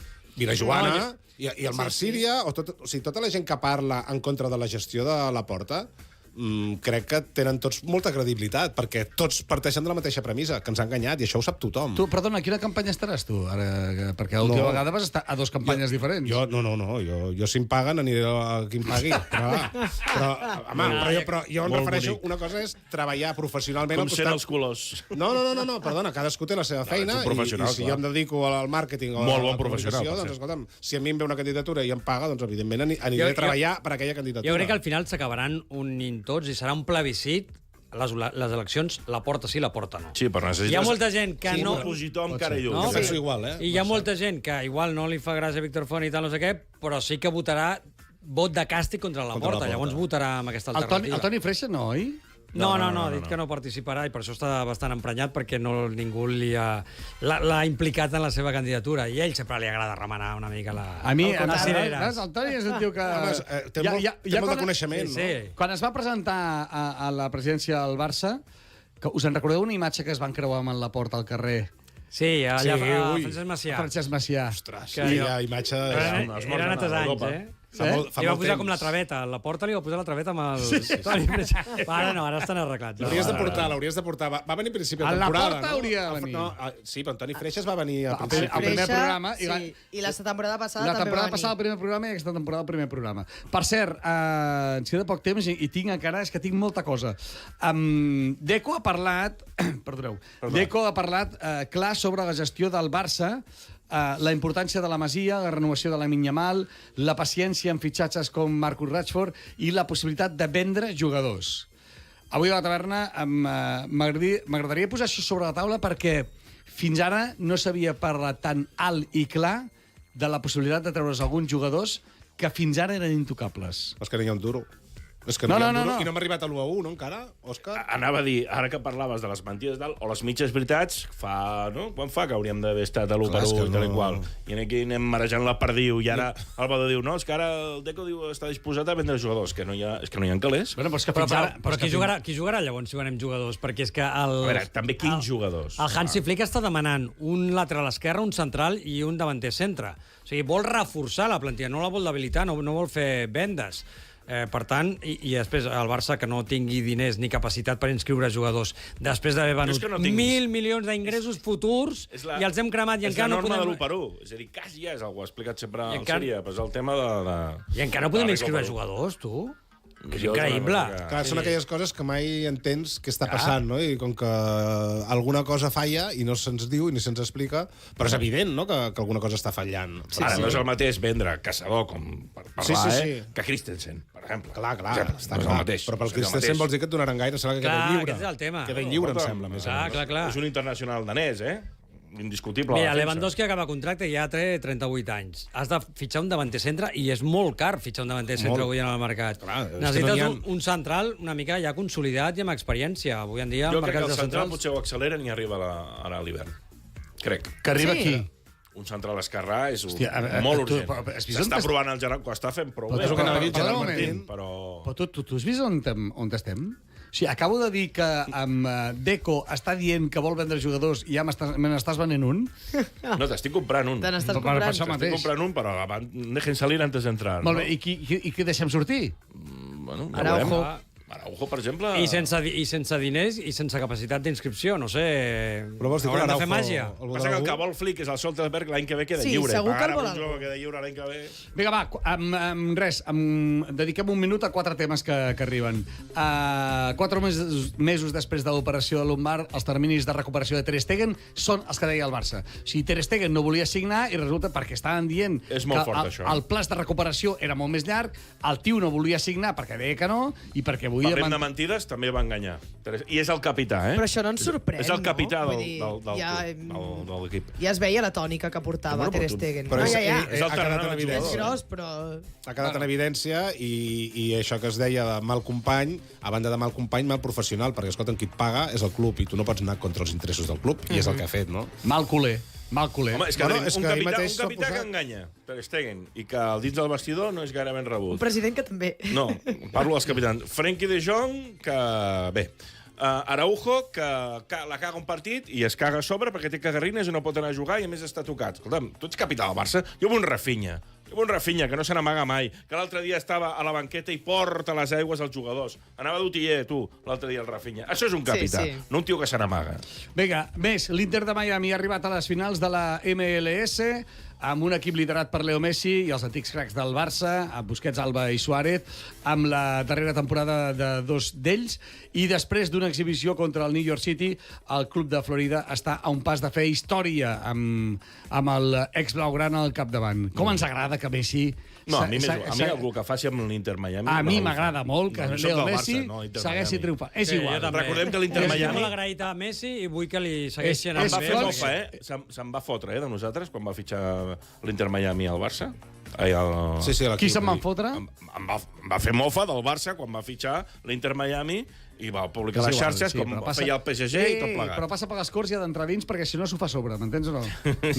i el Marc Síria, o sigui, tota la gent que parla en contra de la gestió de la Porta, crec que tenen tots molta credibilitat, perquè tots parteixen de la mateixa premissa, que ens ha enganyat, i això ho sap tothom. Tu, perdona, a quina campanya estaràs tu? Ara, perquè l'última vegada vas estar a 2 campanyes diferents. Jo si em paguen aniré a qui em pagui. Però jo em refereixo... Una cosa és treballar professionalment... Com sent els colors. No, perdona, cadascú té la seva feina, i si jo em dedico al màrqueting o a la comunicació, doncs, escolta'm, si a mi em ve una candidatura i em paga, doncs, evidentment, aniré a treballar per aquella candidatura. Jo crec que al final s'acabaran unint tots i serà un plebiscit les eleccions, la Porta sí, la Porta no. Sí, però necessites... Hi ha molta gent que no... Un opositor amb cara i ulls. Jo penso igual, I hi ha molta gent que igual no li fa gràcia a Víctor Font i tal, no sé què, però sí que votarà vot de càstig contra la Porta. Llavors votarà amb aquesta alternativa. El Toni Freixa no, oi? No, ha dit que no participarà i per això està bastant emprenyat perquè ningú l'ha implicat en la seva candidatura i a ell sempre li agrada remenar una mica les cireres. El Toni és un tio que... Té molt de coneixement, no? Quan es va presentar a la presidència del Barça, us en recordeu una imatge que es van creuar amb la Porta al carrer? Sí, allà Francesc Macià. Francesc Macià. Ostres, aquella imatge... Eren altres anys, Li va posar com la traveta. A la porta li va posar la traveta amb el... Toni Freixa. Ara estan arreglats. L'hauries de portar. Va venir a principi de A la temporada, porta hauria de venir. Sí, però Toni Freixas va venir a Al principi. primer programa. Sí, i la temporada passada La també va temporada venir. passada el primer programa i aquesta temporada el primer programa. Per cert, ens queda poc temps i tinc encara... És que tinc molta cosa. Deco ha parlat... Perdoneu. Deco ha parlat clar sobre la gestió del Barça, la importància de la Masia, la renovació de la Yamal, la paciència en fitxatges com Marcus Rashford i la possibilitat de vendre jugadors. Avui a la taverna m'agradaria posar això sobre la taula perquè fins ara no s'havia parlat tan alt i clar de la possibilitat de treure's alguns jugadors que fins ara eren intocables. És que no hi ha un duro. És que No, hi ha no, un duro. no. I no hem arribat a l'1-1, no, encara, Òscar? Anava a dir, ara que parlaves de les mentides dalt, o les mitges veritats, quan fa que hauríem d'haver estat a l'1-1 i tal i qual? I aquí anem marejant la perdiu, i ara el Badó diu, no, és que ara el Deco diu està disposat a vendre jugadors, és que no hi ha calés. Bueno, però és que Però, fins ara... però qui jugarà llavors si venem jugadors? Perquè és que A veure, també quins jugadors? El Hansi Flick està demanant un lateral esquerre, un central i un davanter centre. O sigui, vol reforçar la plantilla, no la vol debilitar, no vol fer vendes. Per tant, i després el Barça que no tingui diners ni capacitat per inscriure jugadors després d'haver venut 1.000 milions d'ingressos futurs i els hem cremat i encara no podem... És la norma de l'1-1. És a dir, quasi és, ho he explicat sempre en sèrie, però és el tema de... I encara no podem inscriure jugadors, tu? És increïble. Clar, són aquelles coses que mai entens què està passant, no? I com que alguna cosa falla i no se'ns diu ni se'ns explica, però és evident, no?, que alguna cosa està fallant. Ara no és el mateix vendre Caçador, com per parlar, que Christensen, per exemple. Clar, està clar. Però pel Christensen vols dir que et donaran gaire, sembla que queda lliure. Clar, aquest és el tema. Queda lliure, em sembla, més o menys. Clar. És un internacional danès, indiscutible. Mira, Lewandowski acaba contracte i ja té 38 anys. Has de fitxar un davanter centre i és molt car fitxar un davanter centre avui en el mercat. Necessites un central una mica ja consolidat i amb experiència. Avui en dia jo el crec que mercat el de central centrals... potser ho acceleren i arriba ara a l'hivern. Crec. Que arriba aquí. Un central esquerrà és tu, molt urgent. has vist S'està on provant el Gerard, que està fent prou bé. És el que anava a dir Gerard Gerard Martín, Martín. Però tu has vist on estem? O sigui, acabo de dir que amb Deco està dient que vol vendre jugadors i ja me n'estàs venent un. No, t'estic comprant un. Te n'estàs Per comprant. això mateix. Estic comprant un, però dejen salir antes d'entrar. Molt bé, i qui deixem sortir? Bueno, Araujo. Araujo, per exemple... I sense diners i sense capacitat d'inscripció, no sé... Però vols dir que haurem de l'Araujo... fer màgia. Passa que el que vol Flick és el Soltesberg l'any que ve queda Sí, lliure. segur que el vol un jugador que queda lliure l'any que ve... Vinga, va, dediquem un minut a 4 temes que arriben. 4 mesos després de l'operació de lumbar, els terminis de recuperació de Ter Stegen són els que deia el Barça. O sigui, Ter Stegen no volia signar i resulta perquè estaven dient És molt que fort, això. el pla de recuperació era molt més llarg, el tio no volia signar perquè deia que no i perquè volia... Parlem de mentides, també va enganyar. I és el capità, Però això no ens sorprèn, És el capità no? de l'equip. Ja es veia la tònica que portava Ter Stegen. Però ja. És el ha quedat terreny en del evidència. És gros, però... Ha quedat en evidència i això que es deia de mal company, a banda de mal company, mal professional, perquè, escolta, qui et paga és el club i tu no pots anar contra els interessos del club, i és el que ha fet, no? Mal culer. Home, és que, Bueno, un és que ahir capità, mateix un capità s'ha que enganya, Ter Stegen, i que al dins del vestidor no és gaire ben rebut. Un president que també... No, parlo dels capitans. Frenkie de Jong, que... Bé. Araujo, que la caga un partit i es caga a sobre perquè té cagarrines i no pot anar a jugar i a més està tocat. Escolta'm, tu ets capità del Barça, jo vull un Rafinha, que no se n'amaga mai, que l'altre dia estava a la banqueta i porta les aigües als jugadors. Anava d'utiller, tu, l'altre dia el Rafinha. Això és un capità, no un tio que se n'amaga. Vinga, més, l'Inter de Miami ha arribat a les finals de la MLS amb un equip liderat per Leo Messi i els antics cracs del Barça, Busquets, Alba i Suárez, amb la darrera temporada de 2 d'ells, i després d'una exhibició contra el New York City, el club de Florida està a un pas de fer història amb l'ex-blaugrana al capdavant. Com ens agrada que Messi... No, a mi el que faci amb l'Inter Miami... A mi m'agrada molt que Leo Messi segueixi triomfant. És igual. Recordem que l'Inter Miami... Jo molt agraït a Messi i vull que li segueixi Em va fer mofa, se'n va fotre, de nosaltres, quan va fitxar l'Inter Miami al Barça. Qui se'n van fotre? Em va fer mofa del Barça quan va fitxar l'Inter Miami i va publicar les xarxes com feia el PSG i tot plegat. Però passa per les corts i ha d'entrar dins perquè si no s'ho fa a sobre, m'entens o no?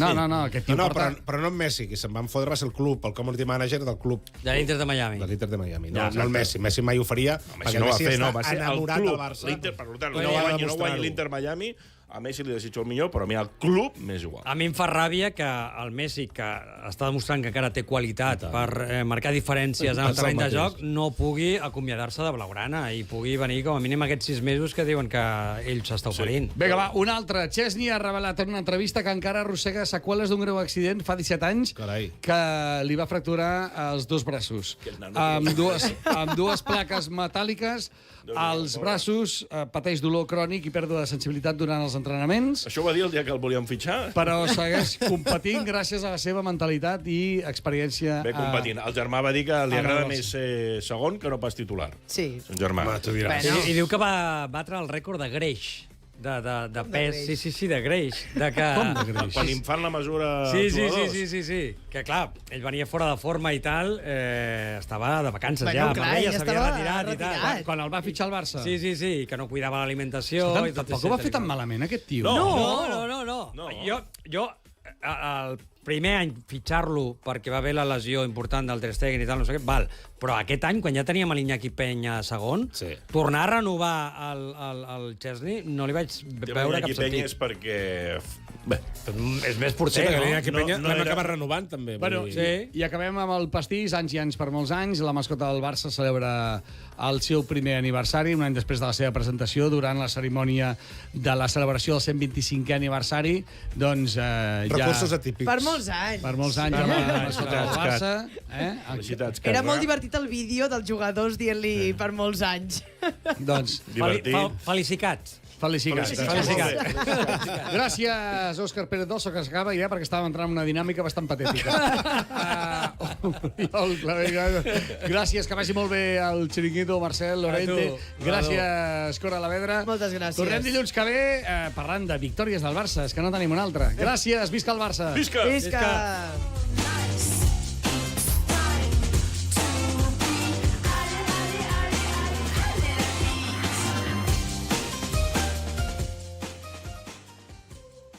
No, aquest tio porta... Però no en Messi, qui se'n van fotre va ser el club, el community manager del club. De l'Inter de Miami. De l'Inter de Miami, no el Messi. Messi mai ho faria, Messi no va fer, no, va ser el enamorat club. del Barça. Per tant, no guanyi l'Inter Miami, a Messi li desitjo el millor, però a mi el club m'és igual. A mi em fa ràbia que el Messi, que està demostrant que encara té qualitat per marcar diferències en el terreny de joc, no pugui acomiadar-se de Blaugrana i pugui venir com a mínim aquests 6 mesos que diuen que ell s'està oferint. Vinga, va, un altre. Chesney ha revelat en una entrevista que encara arrossega seqüeles d'un greu accident fa 17 anys que li va fracturar els 2 braços. Amb dues plaques metàl·liques als braços, pateix dolor crònic i pèrdua de sensibilitat durant els entrenaments. Això ho va dir el dia que el volíem fitxar? Però segueix competint gràcies a la seva mentalitat i experiència. Bé, competint. El germà va dir que li agrada més ser segon que no pas titular. Sí. Son germà. I diu que va batre el rècord de greix. De pes, sí, de greix. Com de greix? Quan fan la mesura als jugadors. Sí. Que, clar, ell venia fora de forma i tal, estava de vacances Bueno, ja, clar, ja ell s'havia estava retirat i tal. Quan el va fitxar al Barça. Sí, que no cuidava l'alimentació. Tampoc ho va fer tan malament, aquest tio. No. Jo, el primer any fitxar-lo perquè va haver la lesió important del Ter Stegen i tal, no sé què, val. Però aquest any, quan ja teníem l'Iñaki Peña segon, tornar a renovar el Chesney no li vaig veure cap sentit. L'Iñaki Peña és perquè... Bé, és més porter, no? L'Iñaki Peña l'hem acabat renovant, també. Bueno, i acabem amb el pastís, anys i anys per molts anys. La mascota del Barça celebra el seu primer aniversari, un any després de la seva presentació, durant la cerimònia de la celebració del 125è aniversari. Doncs recursos atípics. Per molts anys. Per molts anys a la mascota del Barça. Felicitats, Era molt divertit el vídeo dels jugadors dient-li per molts anys. Doncs, Felicicats. Gràcies, Òscar Pérez Dolso, que s'acaba ja perquè estàvem entrant en una dinàmica bastant patètica. Gràcies, que vagi molt bé el Chiringuito, Marcel, Lorente. Gràcies, Cora Lavedra. Moltes gràcies. Tornem dilluns que ve parlant de victòries del Barça, és que no tenim una altra. Gràcies, visca el Barça. Visca! Visca!